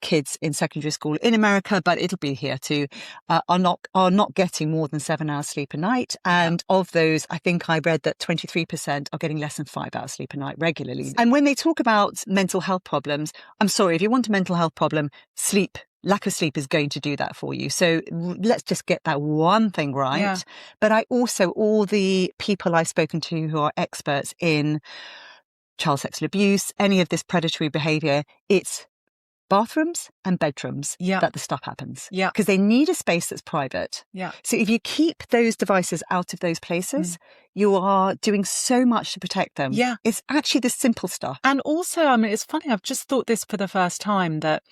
kids in secondary school in America, but it'll be here too, are not getting more than 7 hours sleep a night. And of those, I think I read that 23% are getting less than 5 hours sleep a night regularly. And when they talk about mental health problems, I'm sorry, if you want a mental health problem, lack of sleep is going to do that for you. So let's just get that one thing right. Yeah. But all the people I've spoken to who are experts in child sexual abuse, any of this predatory behavior, it's bathrooms and bedrooms that the stuff happens. Yeah. Because they need a space that's private. Yeah. So if you keep those devices out of those places, you are doing so much to protect them. Yeah. It's actually the simple stuff. And also, I mean, it's funny, I've just thought this for the first time, that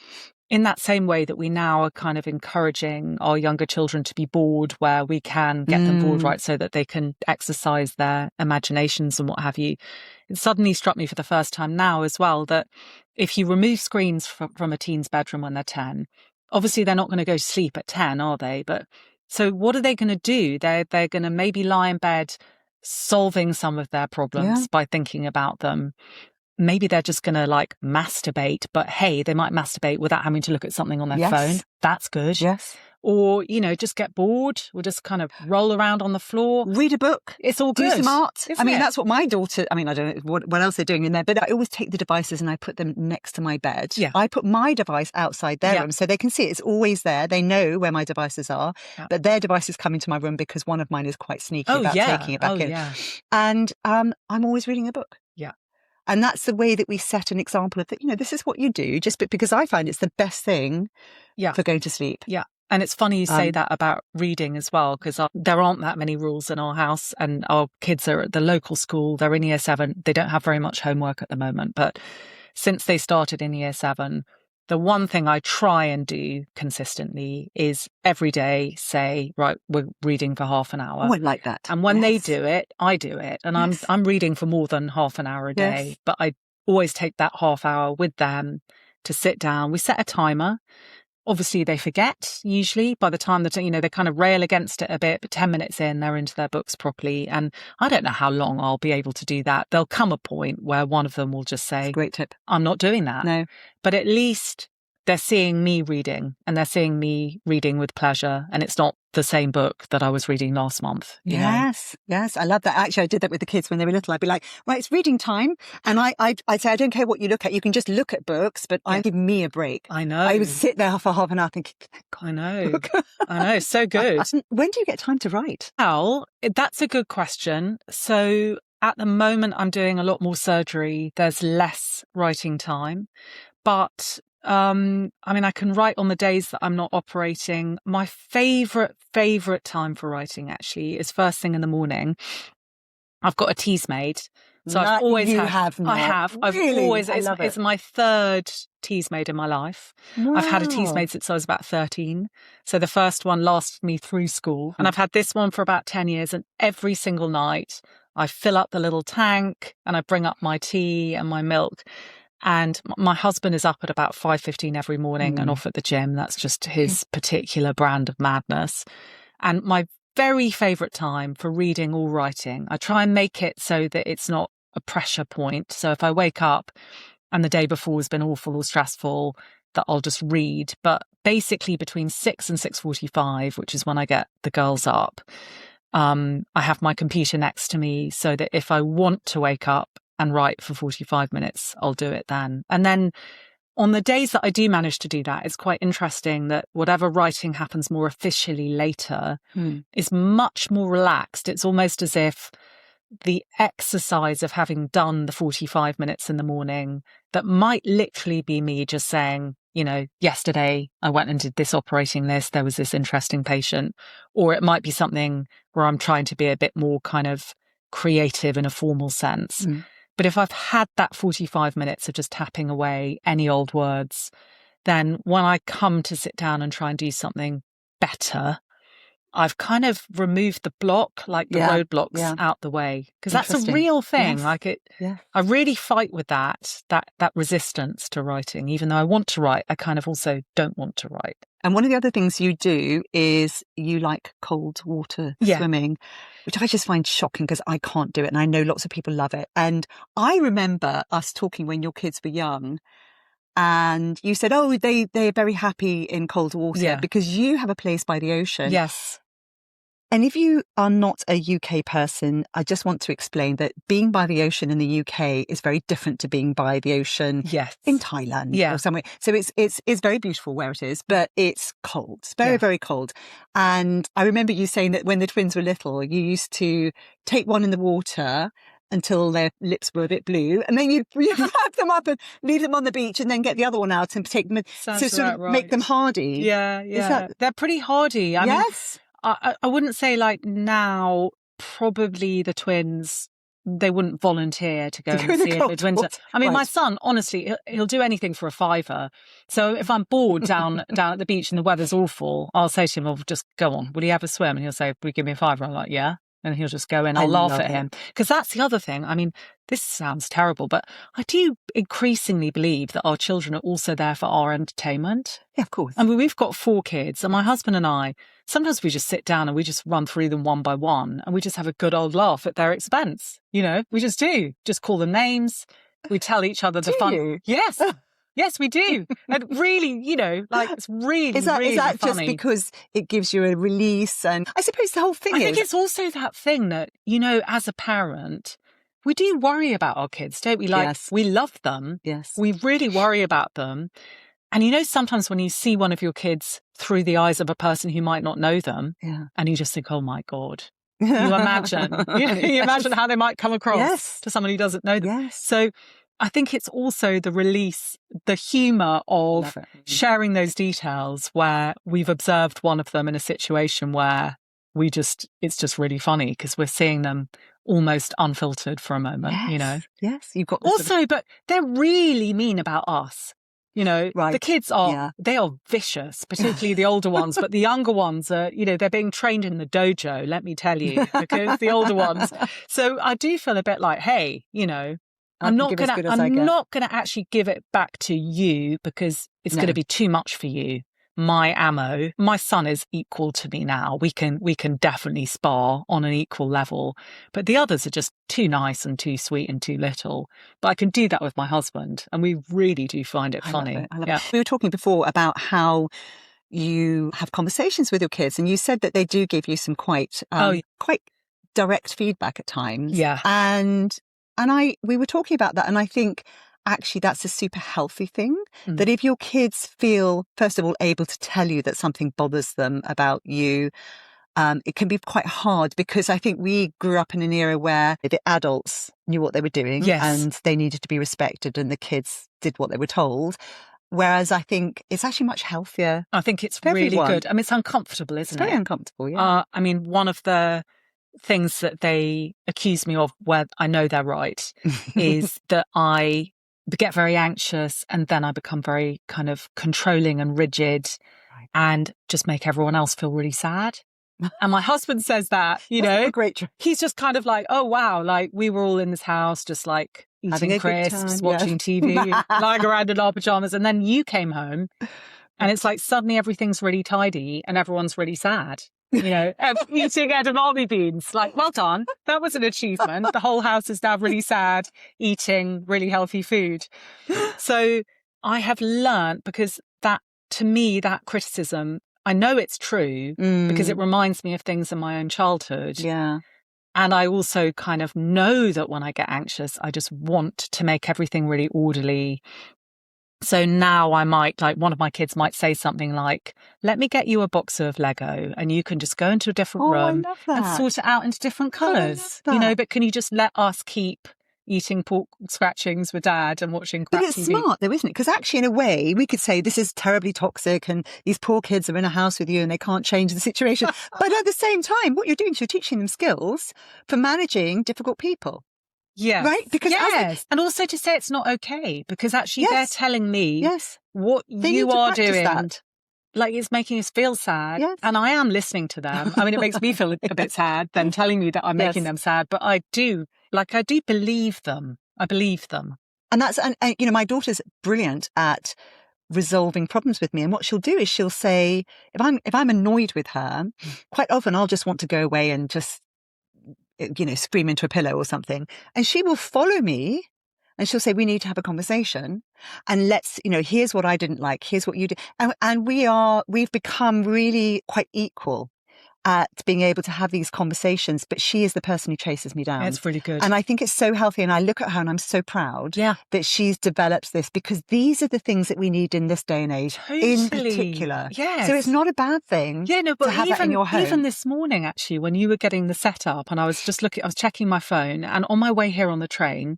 in that same way that we now are kind of encouraging our younger children to be bored, where we can get them bored, right, so that they can exercise their imaginations and what have you. It suddenly struck me for the first time now as well that if you remove screens from a teen's bedroom when they're 10, obviously they're not going to go to sleep at 10, are they? But so what are they going to do? They're going to maybe lie in bed solving some of their problems by thinking about them. Maybe they're just going to like masturbate, but hey, they might masturbate without having to look at something on their phone. That's good. Yes. Or, just get bored. We'll just kind of roll around on the floor. Read a book. It's all good. Do some art. I mean, that's what my daughter, I don't know what else they're doing in there, but I always take the devices and I put them next to my bed. Yeah. I put my device outside their room so they can see it. It's always there. They know where my devices are, but their devices come into my room because one of mine is quite sneaky about taking it back in. Yeah. And I'm always reading a book. Yeah. And that's the way that we set an example of that, this is what you do, because I find it's the best thing for going to sleep. Yeah. And it's funny you say that about reading as well, because there aren't that many rules in our house, and our kids are at the local school. They're in year 7. They don't have very much homework at the moment. But since they started in year 7, the one thing I try and do consistently is every day say, right, we're reading for half an hour. Oh, I like that. And when they do it, I do it. And I'm reading for more than half an hour a day. But I always take that half hour with them to sit down. We set a timer. Obviously, they forget usually by the time that, they kind of rail against it a bit, but 10 minutes in, they're into their books properly. And I don't know how long I'll be able to do that. There'll come a point where one of them will just say, great tip, I'm not doing that. No. But at least they're seeing me reading, and they're seeing me reading with pleasure. And it's not the same book that I was reading last month. Yes. I love that. Actually, I did that with the kids when they were little. I'd be like, right, it's reading time. And I'd say, I don't care what you look at. You can just look at books, but give me a break. I know. I would sit there for half an hour thinking, I know. I know. So good. When do you get time to write? Well, that's a good question. So at the moment, I'm doing a lot more surgery. There's less writing time. But I can write on the days that I'm not operating. My favorite time for writing actually is first thing in the morning. I've got a tease made. So I've always I have. I've always, it's my third teas made in my life. Wow. I've had a teas made since I was about 13. So the first one lasted me through school. And I've had this one for about 10 years. And every single night I fill up the little tank and I bring up my tea and my milk. And my husband is up at about 5:15 every morning and off at the gym. That's just his particular brand of madness. And my very favourite time for reading or writing, I try and make it so that it's not a pressure point. So if I wake up and the day before has been awful or stressful, that I'll just read. But basically between 6 and 6:45, which is when I get the girls up, I have my computer next to me so that if I want to wake up and write for 45 minutes, I'll do it then. And then on the days that I do manage to do that, it's quite interesting that whatever writing happens more officially later is much more relaxed. It's almost as if the exercise of having done the 45 minutes in the morning, that might literally be me just saying, you know, yesterday I went and did this operating list, there was this interesting patient, or it might be something where I'm trying to be a bit more kind of creative in a formal sense. But if I've had that 45 minutes of just tapping away any old words, then when I come to sit down and try and do something better, I've kind of removed the block, like the roadblocks out the way. Because that's a real thing. Yes. Like I really fight with that resistance to writing. Even though I want to write, I kind of also don't want to write. And one of the other things you do is you like cold water swimming, which I just find shocking because I can't do it. And I know lots of people love it. And I remember us talking when your kids were young and you said, oh, they're very happy in cold water because you have a place by the ocean. Yes. And if you are not a UK person, I just want to explain that being by the ocean in the UK is very different to being by the ocean in Thailand or somewhere. So it's very beautiful where it is, but it's cold. It's very, very cold. And I remember you saying that when the twins were little, you used to take one in the water until their lips were a bit blue, and then you wrap them up and leave them on the beach, and then get the other one out and take them to sort of make them hardy. Yeah. They're pretty hardy. I mean, I wouldn't say like now, probably the twins, they wouldn't volunteer to go and see it in winter. I mean, my son, honestly, he'll do anything for a fiver. So if I'm bored down at the beach and the weather's awful, I'll say to him, "Well, just go on. Will you have a swim?" And he'll say, "Will you give me a fiver?" I'm like, "Yeah." And he'll just go in. I'll laugh at him. Because that's the other thing. I mean, this sounds terrible, but I do increasingly believe that our children are also there for our entertainment. Yeah, of course. I mean, we've got 4 kids, and my husband and I, sometimes we just sit down and we just run through them one by one, and we just have a good old laugh at their expense. You know, we just do. Just call them names. We tell each other the fun. You? Yes. Yes, we do. And really, you know, like it's really, is that really just funny. because it gives you a release? And I suppose the whole thing I think it's also that thing that, you know, as a parent, we do worry about our kids, don't we? Like, we love them. Yes. We really worry about them. And you know, sometimes when you see one of your kids through the eyes of a person who might not know them, and you just think, oh my God, you imagine, you imagine how they might come across to someone who doesn't know them. Yes. So I think it's also the release, the humour of sharing those details where we've observed one of them in a situation where it's just really funny because we're seeing them almost unfiltered for a moment, you know. Yes, you've got also, but they're really mean about us. You know, the kids they are vicious, particularly the older ones, but the younger ones are, you know, they're being trained in the dojo, let me tell you, because the older ones. So I do feel a bit like, hey, you know, I'm not going to actually give it back to you because it's going to be too much for you. My ammo, my son is equal to me now. We can definitely spar on an equal level, but the others are just too nice and too sweet and too little. But I can do that with my husband, and we really do find it funny. I love it. We were talking before about how you have conversations with your kids, and you said that they do give you some quite direct feedback at times. Yeah, and we were talking about that, and I think actually that's a super healthy thing, that if your kids feel, first of all, able to tell you that something bothers them about you, it can be quite hard because I think we grew up in an era where the adults knew what they were doing and they needed to be respected and the kids did what they were told. Whereas I think it's actually much healthier. I think it's really good. I mean, it's uncomfortable, isn't it? It's very uncomfortable, yeah. I mean, one of the things that they accuse me of where I know they're right is that I get very anxious, and then I become very kind of controlling and rigid, and just make everyone else feel really sad. And my husband says that, That's a great he's just kind of like, oh, wow, like we were all in this house just like eating crisps, watching TV, lying around in our pajamas. And then you came home and it's like suddenly everything's really tidy and everyone's really sad. Eating edamame beans. Like, well done. That was an achievement. The whole house is now really sad, eating really healthy food. So I have learned, because that, to me, that criticism, I know it's true because it reminds me of things in my own childhood. Yeah. And I also kind of know that when I get anxious, I just want to make everything really orderly. So now I might, like, one of my kids might say something like, let me get you a box of Lego and you can just go into a different room and sort it out into different colours. But can you just let us keep eating pork scratchings with Dad and watching crap But it's TV? smart though, isn't it? Because actually, in a way, we could say this is terribly toxic and these poor kids are in a house with you and they can't change the situation. But at the same time, what you're doing is you're teaching them skills for managing difficult people. Yes. Right? Because and also to say it's not okay, because actually they're telling me what you are doing. That. Like, it's making us feel sad. Yes. And I am listening to them. I mean, it makes me feel a bit sad, them telling me that I'm making them sad. But I do believe them. I believe them. And my daughter's brilliant at resolving problems with me. And what she'll do is she'll say, if I'm annoyed with her, quite often I'll just want to go away and just, scream into a pillow or something. And she will follow me and she'll say, we need to have a conversation and let's, here's what I didn't like. Here's what you did. And we've become really quite equal at being able to have these conversations, but she is the person who chases me down. It's really good. And I think it's so healthy. And I look at her and I'm so proud that she's developed this, because these are the things that we need in this day and age, in particular. Yes. So it's not a bad thing but to have that in your home. Even this morning, actually, when you were getting the setup and I was just I was checking my phone, and on my way here on the train,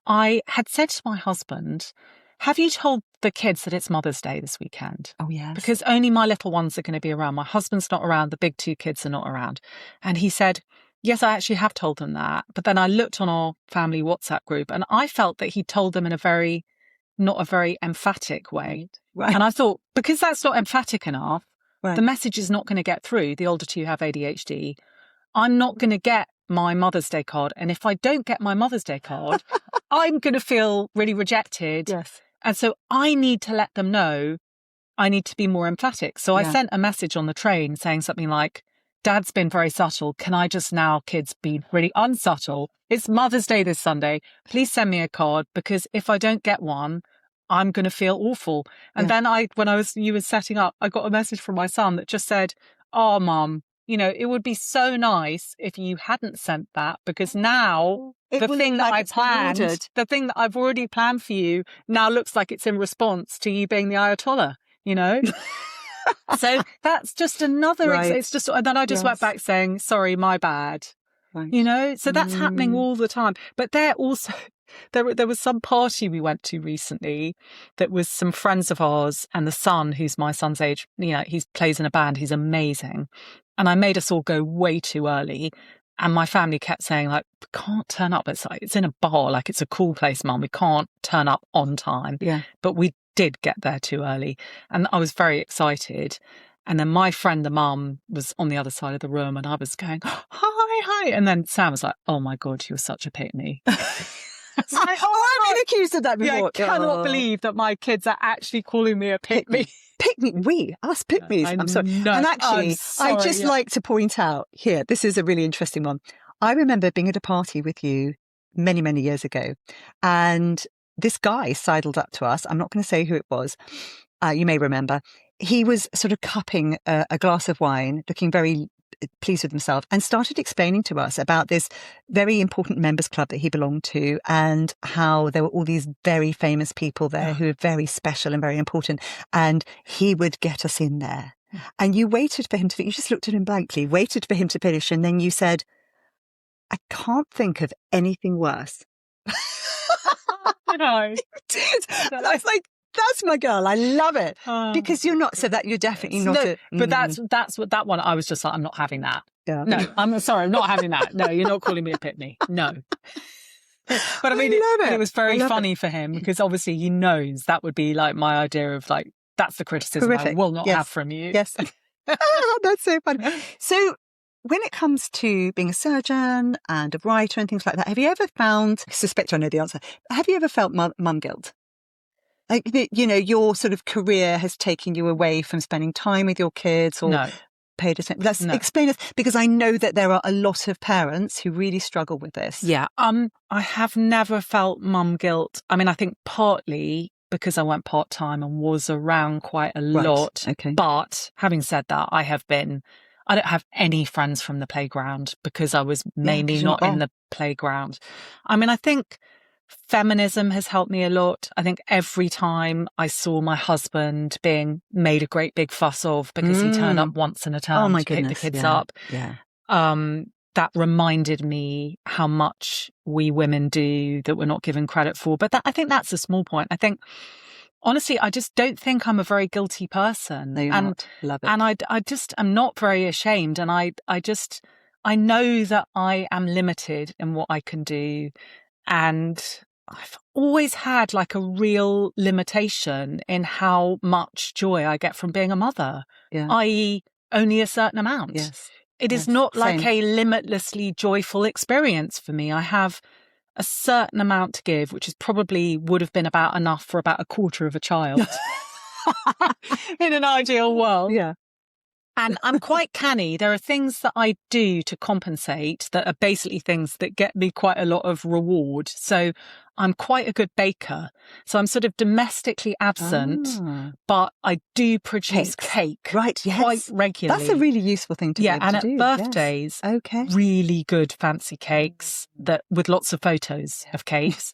I had said to my husband, have you told the kids that it's Mother's Day this weekend? Oh, yes. Because only my little ones are going to be around. My husband's not around. The big two kids are not around. And he said, yes, I actually have told them that. But then I looked on our family WhatsApp group and I felt that he told them in not a very emphatic way. Right. And I thought, because that's not emphatic enough, right. the message is not going to get through. The older two have ADHD. I'm not going to get my Mother's Day card. And if I don't get my Mother's Day card, I'm going to feel really rejected. Yes. And so I need to let them know I need to be more emphatic. So I sent a message on the train saying something like, Dad's been very subtle. Can I just now, kids, be really unsubtle? It's Mother's Day this Sunday. Please send me a card, because if I don't get one, I'm going to feel awful. And then when you were setting up, I got a message from my son that just said, oh, Mum, it would be so nice if you hadn't sent that, because now the thing that I've already planned for you now looks like it's in response to you being the Ayatollah, So that's just another, it's just, and then I just went back saying, sorry, my bad, so that's happening all the time. But they're also, there was some party we went to recently that was some friends of ours, and the son, who's my son's age, he plays in a band, he's amazing. And I made us all go way too early. And my family kept saying, like, we can't turn up. It's in a bar, like it's a cool place, Mum. We can't turn up on time. Yeah. But we did get there too early. And I was very excited. And then my friend, the mum, was on the other side of the room and I was going, hi. And then Sam was like, oh my God, you're such a pick-me. I've been accused of that before. Yeah, I cannot believe that my kids are actually calling me a pick-me. Pick-me, us pick-me's. I'm sorry. No, and actually, I just like to point out here, this is a really interesting one. I remember being at a party with you many, many years ago, and this guy sidled up to us. I'm not going to say who it was. You may remember. He was sort of cupping a glass of wine, looking very pleased with himself, and started explaining to us about this very important members club that he belonged to, and how there were all these very famous people there who were very special and very important, and he would get us in there. And you waited for him to, you just looked at him blankly, waited for him to finish, and then you said, I can't think of anything worse. No. You did. And I was like, that's my girl. I love it. Because you're not, so that you're definitely not. No, but that's what that one, I was just like, I'm not having that. Yeah. No, I'm sorry, I'm not having that. No, you're not calling me a pick-me. No. But I mean, it was very funny it. for him because obviously he knows that would be like my idea of like, that's the criticism Horrific. I will not have from you. Yes. That's so funny. So when it comes to being a surgeon and a writer and things like that, have you ever found, I suspect I know the answer, have you ever felt mum guilt? Like, you know, your sort of career has taken you away from spending time with your kids or paid attention. Let's explain this, because I know that there are a lot of parents who really struggle with this. Yeah. I have never felt mum guilt. I mean, I think partly because I went part-time and was around quite a lot. Okay. But having said that, I don't have any friends from the playground because I was mainly not in the playground. I mean, I think feminism has helped me a lot. I think every time I saw my husband being made a great big fuss of because he turned up once in a term to pick the kids up, that reminded me how much we women do that we're not given credit for. But I think that's a small point. I think, honestly, I just don't think I'm a very guilty person. No, you're not. Love it. And I just am not very ashamed. And I know that I am limited in what I can do. And I've always had like a real limitation in how much joy I get from being a mother, i.e. only a certain amount. Yes. It is not like a limitlessly joyful experience for me. I have a certain amount to give, which is probably would have been about enough for about a quarter of a child in an ideal world. Yeah. And I'm quite canny. There are things that I do to compensate that are basically things that get me quite a lot of reward. So I'm quite a good baker. So I'm sort of domestically absent, but I do produce cake quite regularly. That's a really useful thing to do. And at birthdays, really good fancy cakes that with lots of photos of cakes.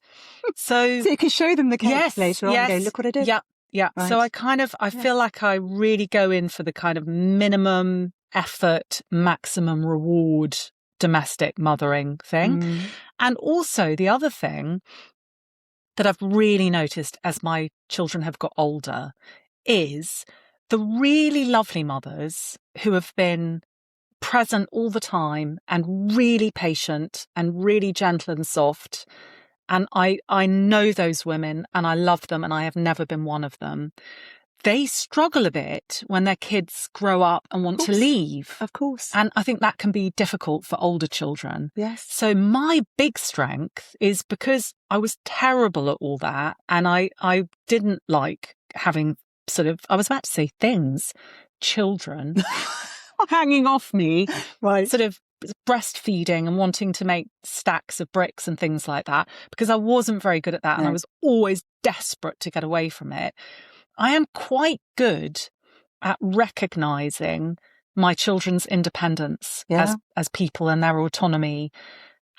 So you can show them the cakes later on and go, look what I did. Yeah. Right. So I feel like I really go in for the kind of minimum effort, maximum reward domestic mothering thing. And also the other thing that I've really noticed as my children have got older is the really lovely mothers who have been present all the time and really patient and really gentle and soft. And I know those women and I love them and I have never been one of them. They struggle a bit when their kids grow up and want to leave. Of course. And I think that can be difficult for older children. Yes. So my big strength is because I was terrible at all that and I didn't like having I was about to say things, children hanging off me, sort of breastfeeding and wanting to make stacks of bricks and things like that because I wasn't very good at that and I was always desperate to get away from it. I am quite good at recognizing my children's independence as people and their autonomy.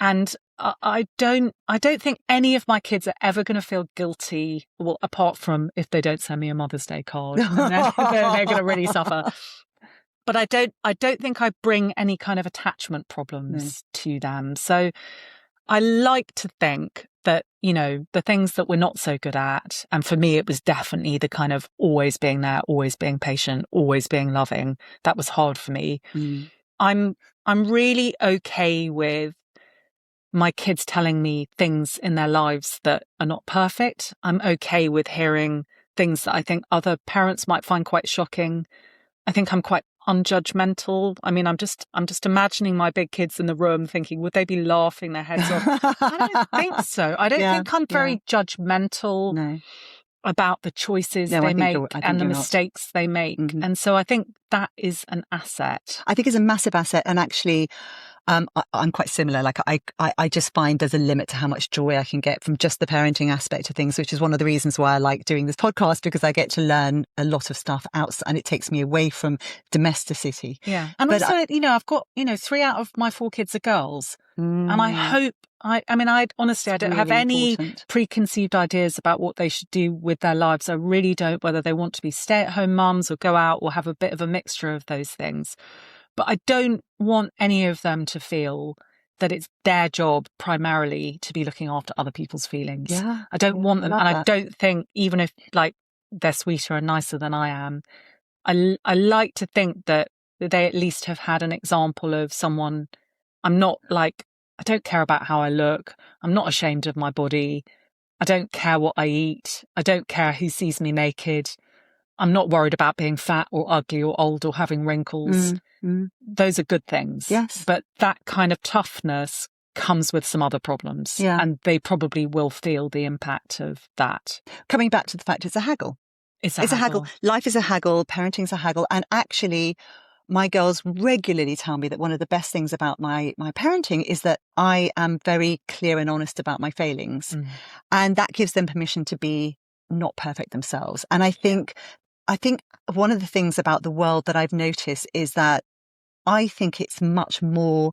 And I don't think any of my kids are ever going to feel guilty, well, apart from if they don't send me a Mother's Day card. They're going to really suffer. But I don't think I bring any kind of attachment problems to them. So I like to think that, you know, the things that we're not so good at, and for me, it was definitely the kind of always being there, always being patient, always being loving. That was hard for me. I'm really okay with my kids telling me things in their lives that are not perfect. I'm okay with hearing things that I think other parents might find quite shocking. I think I'm quite unjudgmental. I mean, I'm just imagining my big kids in the room thinking, would they be laughing their heads off? I don't think so. I don't think I'm very judgmental about the choices they make and the mistakes they make. And so I think that is an asset. I think it's a massive asset. And actually, I'm quite similar. Like I just find there's a limit to how much joy I can get from just the parenting aspect of things, which is one of the reasons why I like doing this podcast, because I get to learn a lot of stuff outside and it takes me away from domesticity. Yeah. And but also, I've got, 3 out of my 4 kids are girls. And I hope, I honestly, I don't have any preconceived ideas about what they should do with their lives. I really don't, whether they want to be stay-at-home mums or go out or have a bit of a mixture of those things. But I don't want any of them to feel that it's their job primarily to be looking after other people's feelings. Yeah, I don't want them. And I don't think, even if like they're sweeter and nicer than I am, I like to think that they at least have had an example of someone. I'm not like I don't care about how I look. I'm not ashamed of my body. I don't care what I eat. I don't care who sees me naked. I'm not worried about being fat or ugly or old or having wrinkles. Those are good things. Yes. But that kind of toughness comes with some other problems. Yeah. And they probably will feel the impact of that. Coming back to the fact it's a haggle. It's a haggle. Life is a haggle. Parenting's a haggle. And actually, my girls regularly tell me that one of the best things about my parenting is that I am very clear and honest about my failings. And that gives them permission to be not perfect themselves. And I think one of the things about the world that I've noticed is that I think it's much more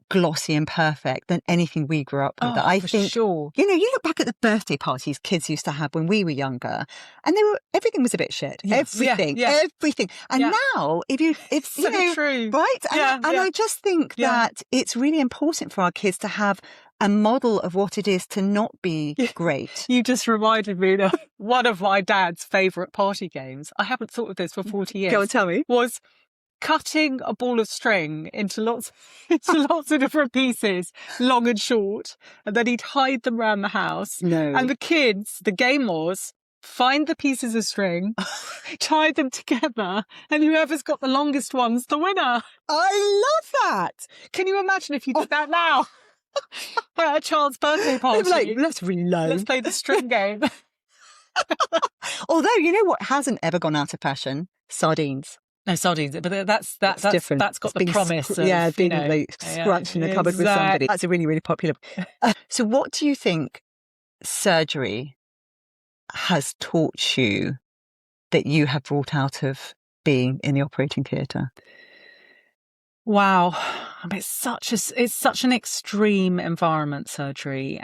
glossy and perfect than anything we grew up with. I think, sure. You look back at the birthday parties kids used to have when we were younger, and everything was a bit shit. Yes. Everything. And now, it's so true, right? And I just think that it's really important for our kids to have a model of what it is to not be great. You just reminded me of one of my dad's favourite party games. I haven't thought of this for 40 years. Go and tell me. Was cutting a ball of string into lots of different pieces, long and short, and then he'd hide them around the house. No. And the game was find the pieces of string, tie them together, and whoever's got the longest one's the winner. I love that. Can you imagine if you did that now? At a child's birthday party. Like, that's really low. Let's play the string game. Although, you know what hasn't ever gone out of fashion? Sardines. No, sardines, but that's different. That's got the promise of, being scrunched in a cupboard with somebody. That's a really, really popular. So what do you think surgery has taught you that you have brought out of being in the operating theatre? Wow. I mean, it's such an extreme environment, surgery.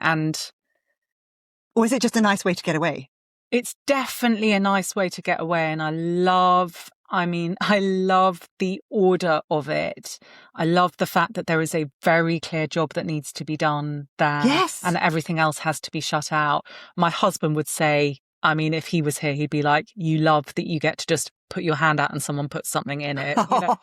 Or is it just a nice way to get away? It's definitely a nice way to get away. And I love the order of it. I love the fact that there is a very clear job that needs to be done there. Yes. And everything else has to be shut out. My husband would say, I mean, if he was here, he'd be like, you love that you get to just put your hand out and someone puts something in it.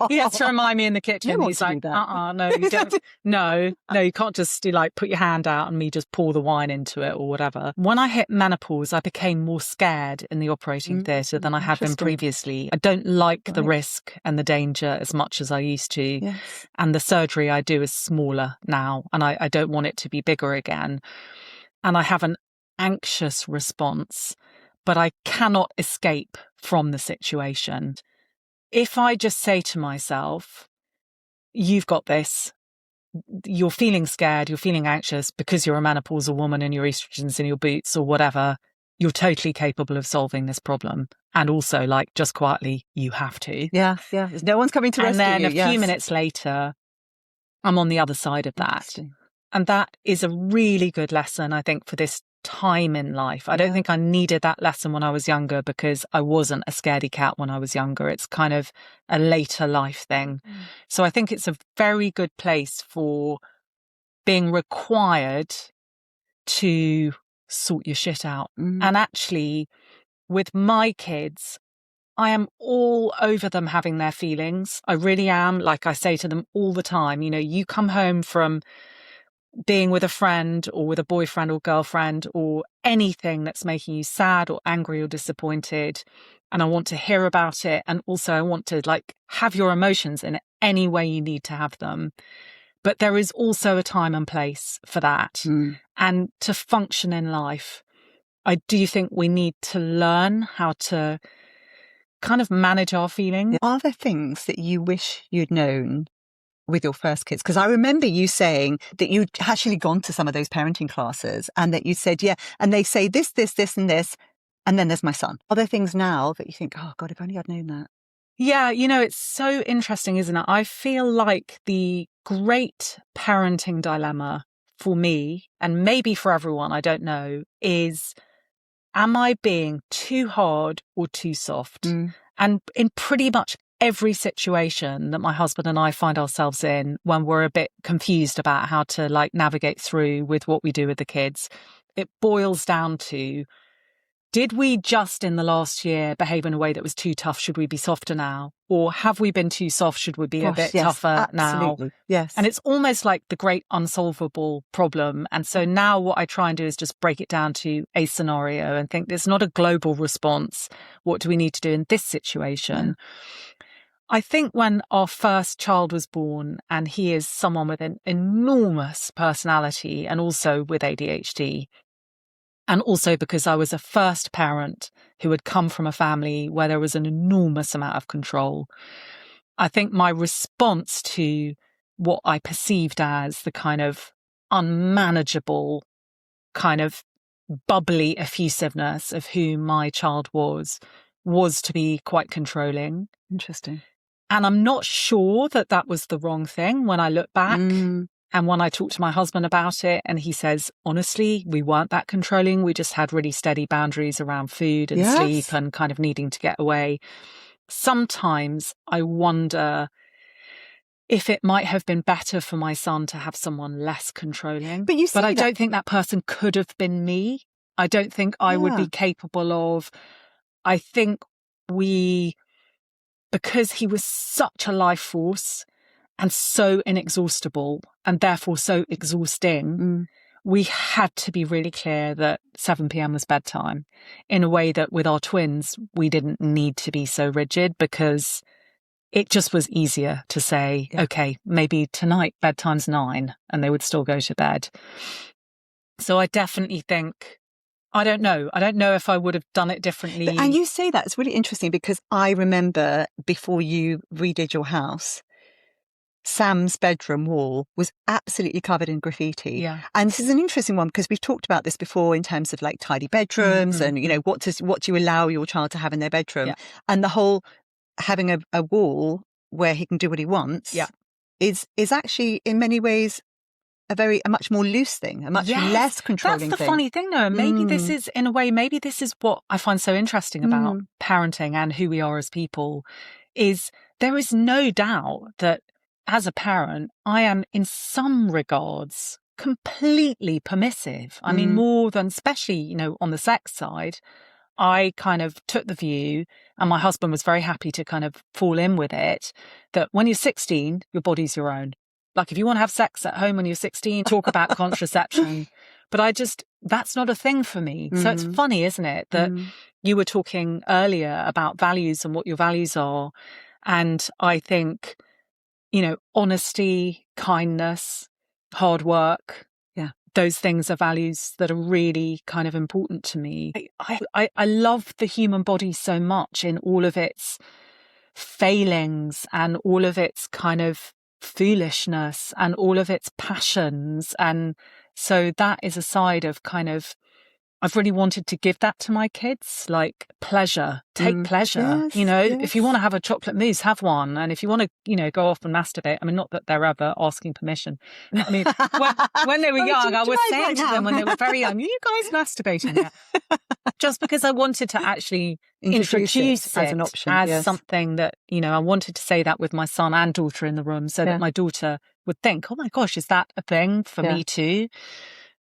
He has to remind me in the kitchen. He's like, no, you don't. No, you can't just put your hand out and me just pour the wine into it or whatever. When I hit menopause, I became more scared in the operating theatre than I had been previously. I don't like the risk and the danger as much as I used to. Yes. And the surgery I do is smaller now, and I don't want it to be bigger again. And I have an anxious response, but I cannot escape from the situation. If I just say to myself, you've got this, you're feeling scared, you're feeling anxious because you're a menopausal woman and your estrogen's in your boots or whatever, you're totally capable of solving this problem. And also, just quietly, you have to. Yeah. No one's coming to rescue you. And then a few minutes later, I'm on the other side of that. And that is a really good lesson, I think, for this time in life. I don't think I needed that lesson when I was younger because I wasn't a scaredy cat when I was younger. It's kind of a later life thing. So I think it's a very good place for being required to sort your shit out. And actually, with my kids, I am all over them having their feelings. I really am. Like I say to them all the time, you come home from being with a friend or with a boyfriend or girlfriend or anything that's making you sad or angry or disappointed. And I want to hear about it. And also I want to have your emotions in any way you need to have them. But there is also a time and place for that. And to function in life, I do think we need to learn how to kind of manage our feelings. Are there things that you wish you'd known with your first kids? Because I remember you saying that you'd actually gone to some of those parenting classes and that you said, and they say this, and this, and then there's my son. Are there things now that you think, oh God, if only I'd known that? Yeah, it's so interesting, isn't it? I feel like the great parenting dilemma for me, and maybe for everyone, I don't know, is, am I being too hard or too soft? And in pretty much every situation that my husband and I find ourselves in when we're a bit confused about how to navigate through with what we do with the kids, it boils down to, did we just in the last year behave in a way that was too tough? Should we be softer now? Or have we been too soft? Should we be a bit tougher now? Yes. And it's almost like the great unsolvable problem. And so now what I try and do is just break it down to a scenario and think there's not a global response. What do we need to do in this situation? Yeah. I think when our first child was born, and he is someone with an enormous personality and also with ADHD, and also because I was a first parent who had come from a family where there was an enormous amount of control, I think my response to what I perceived as the kind of unmanageable, kind of bubbly effusiveness of who my child was to be quite controlling. Interesting. And I'm not sure that that was the wrong thing when I look back. And when I talk to my husband about it, and he says, honestly, we weren't that controlling. We just had really steady boundaries around food and sleep and kind of needing to get away. Sometimes I wonder if it might have been better for my son to have someone less controlling. But I don't think that person could have been me. I don't think I would be capable of. I think because he was such a life force and so inexhaustible and therefore so exhausting, we had to be really clear that 7 p.m. was bedtime, in a way that with our twins, we didn't need to be so rigid, because it just was easier to say, okay, maybe tonight bedtime's 9, and they would still go to bed. So I definitely think, I don't know if I would have done it differently. And you say that, it's really interesting, because I remember before you redid your house, Sam's bedroom wall was absolutely covered in graffiti. Yeah. And this is an interesting one, because we've talked about this before in terms of like tidy bedrooms and, you know, what do you allow your child to have in their bedroom? And the whole having a wall where he can do what he wants is actually in many ways a much more loose thing, a much less controlling thing. That's the funny thing, though. Maybe this is, in a way, maybe this is what I find so interesting about parenting and who we are as people, is there is no doubt that as a parent, I am in some regards completely permissive. I mean, more than, especially, you know, on the sex side, I kind of took the view, and my husband was very happy to kind of fall in with it, that when you're 16, your body's your own. Like, if you want to have sex at home when you're 16, talk about contraception. But that's not a thing for me. So it's funny, isn't it, that you were talking earlier about values and what your values are. And I think, you know, honesty, kindness, hard work, those things are values that are really kind of important to me. I love the human body so much in all of its failings and all of its kind of foolishness and all of its passions. And so that is a side of kind of, I've really wanted to give that to my kids, like pleasure, take pleasure. You know, if you want to have a chocolate mousse, have one. And if you want to, you know, go off and masturbate, I mean, not that they're ever asking permission. I mean, when they were young, I was saying to them when they were very young, are you guys masturbating yet? Just because I wanted to actually introduce it as an option, as something that, you know, I wanted to say that with my son and daughter in the room, so that my daughter would think, oh my gosh, is that a thing for me too?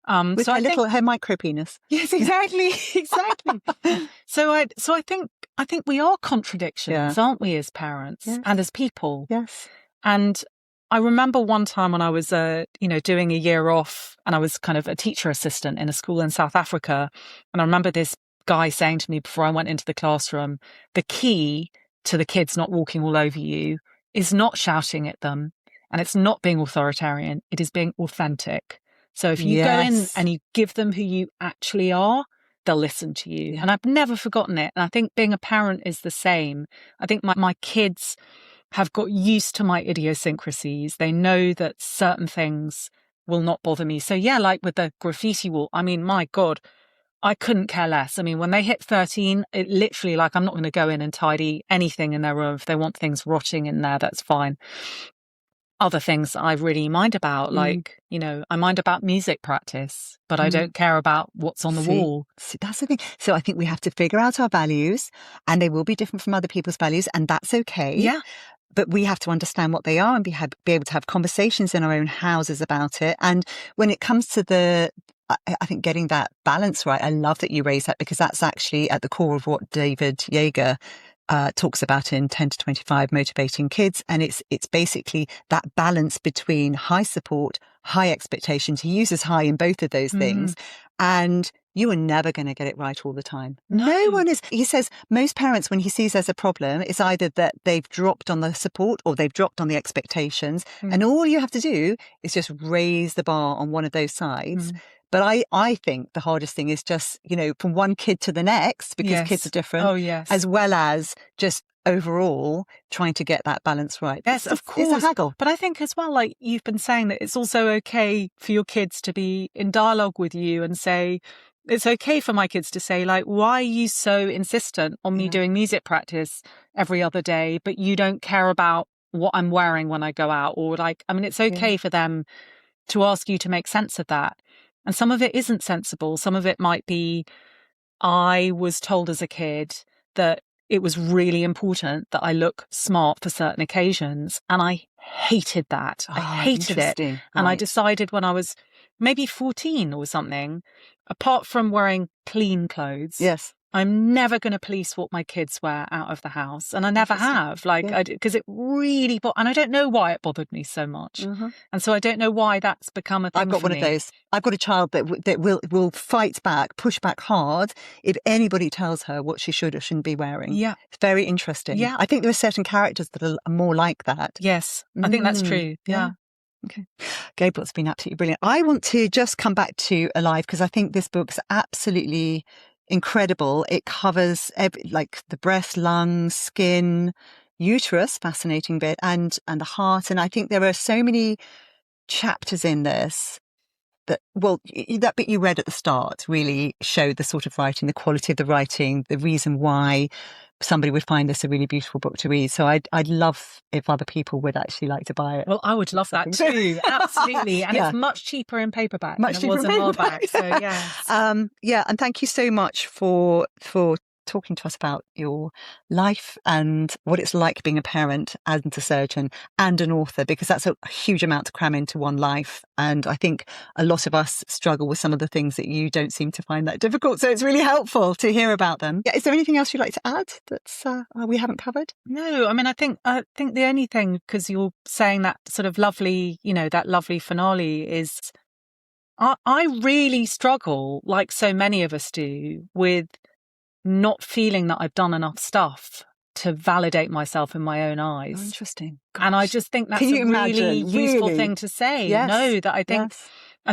With her micro penis. Yes, exactly. So I think we are contradictions, aren't we, as parents and as people? Yes. And I remember one time when I was, doing a year off, and I was kind of a teacher assistant in a school in South Africa. And I remember this guy saying to me before I went into the classroom, the key to the kids not walking all over you is not shouting at them, and it's not being authoritarian. It is being authentic. So if you go in and you give them who you actually are, they'll listen to you. And I've never forgotten it. And I think being a parent is the same. I think my kids have got used to my idiosyncrasies. They know that certain things will not bother me. So like with the graffiti wall, I mean, my God, I couldn't care less. I mean, when they hit 13, it literally, like, I'm not going to go in and tidy anything in their room. If they want things rotting in there, that's fine. Other things I really mind about, like, you know, I mind about music practice, but I don't care about what's on the wall. See, that's the thing. So I think we have to figure out our values, and they will be different from other people's values, and that's okay. Yeah. But we have to understand what they are and be able to have conversations in our own houses about it. And when it comes to the I think getting that balance right, I love that you raised that, because that's actually at the core of what David Yeager talks about in 10 to 25 Motivating Kids. And it's basically that balance between high support, high expectations. He uses high in both of those things. And you are never going to get it right all the time. No one is. He says most parents, when he sees there's a problem, it's either that they've dropped on the support or they've dropped on the expectations. And all you have to do is just raise the bar on one of those sides. But I think the hardest thing is just, from one kid to the next, because kids are different. Oh, yes. As well as just overall trying to get that balance right. Yes, of course. It's a haggle. But I think as well, like you've been saying, that it's also okay for your kids to be in dialogue with you and say, it's okay for my kids to say, like, why are you so insistent on me doing music practice every other day, but you don't care about what I'm wearing when I go out? Or it's okay for them to ask you to make sense of that. And some of it isn't sensible. Some of it might be, I was told as a kid that it was really important that I look smart for certain occasions. And I hated that. I hated it. Right. And I decided when I was maybe 14 or something, apart from wearing clean clothes, I'm never going to police what my kids wear out of the house. And I never have, because it really, and I don't know why it bothered me so much. And so I don't know why that's become a thing. I've got one of those. I've got a child that will fight back, push back hard if anybody tells her what she should or shouldn't be wearing. Yeah. It's very interesting. Yeah. I think there are certain characters that are more like that. Yes. I think that's true. Yeah. Okay. Gabriel, it's been absolutely brilliant. I want to just come back to Alive, because I think this book's absolutely incredible. It covers the breast, lungs, skin, uterus, fascinating bit, and the heart. And I think there are so many chapters in this that bit you read at the start really showed the sort of writing, the quality of the writing, the reason why somebody would find this a really beautiful book to read. So I'd love if other people would actually like to buy it. Well, I would love that too. Absolutely. And it's much cheaper in paperback than it was in hardback. So yes. And thank you so much for talking to us about your life and what it's like being a parent and a surgeon and an author, because that's a huge amount to cram into one life. And I think a lot of us struggle with some of the things that you don't seem to find that difficult. So it's really helpful to hear about them. Yeah, is there anything else you'd like to add that's we haven't covered? No, I think the only thing, because you're saying that sort of lovely, that lovely finale, is I really struggle, like so many of us do, with not feeling that I've done enough stuff to validate myself in my own eyes. Oh, interesting. Gosh. And I just think that's a really useful thing to say. Yes. No, that I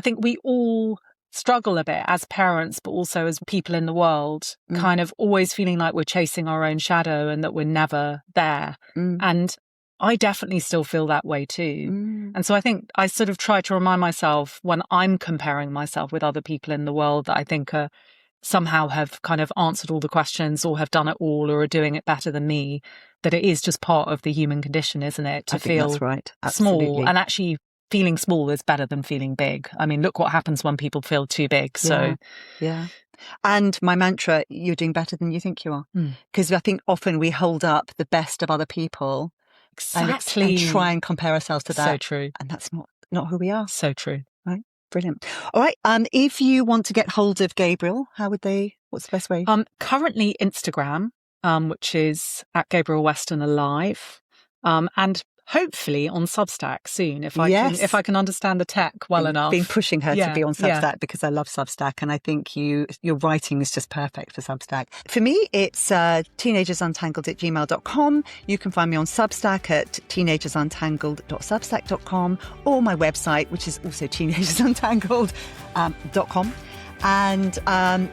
think we all struggle a bit as parents, but also as people in the world, kind of always feeling like we're chasing our own shadow and that we're never there. And I definitely still feel that way too. And so I think I sort of try to remind myself when I'm comparing myself with other people in the world that I think are somehow have kind of answered all the questions or have done it all or are doing it better than me, that it is just part of the human condition, isn't it? To feel that's right. small. And actually feeling small is better than feeling big. I mean, look what happens when people feel too big. So yeah. And my mantra, you're doing better than you think you are. Because I think often we hold up the best of other people and try and compare ourselves to that. So true. And that's not who we are. So true. Right. Brilliant. All right. If you want to get hold of Gabriel, what's the best way? Currently Instagram, which is at Gabriel Weston Alive. And hopefully on Substack soon, if I can understand the tech well enough. Been pushing her to be on Substack because I love Substack, and I think your writing is just perfect for Substack. For me, it's teenagersuntangled@gmail.com. You can find me on Substack at teenagersuntangled.substack.com, or my website, which is also teenagersuntangled.com. And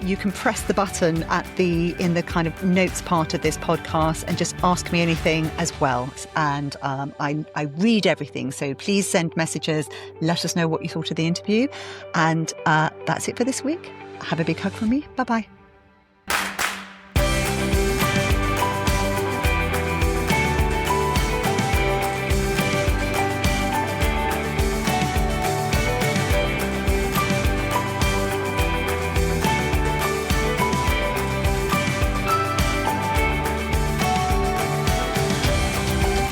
you can press the button in the kind of notes part of this podcast and just ask me anything as well. And I read everything. So please send messages. Let us know what you thought of the interview. And that's it for this week. Have a big hug from me. Bye-bye.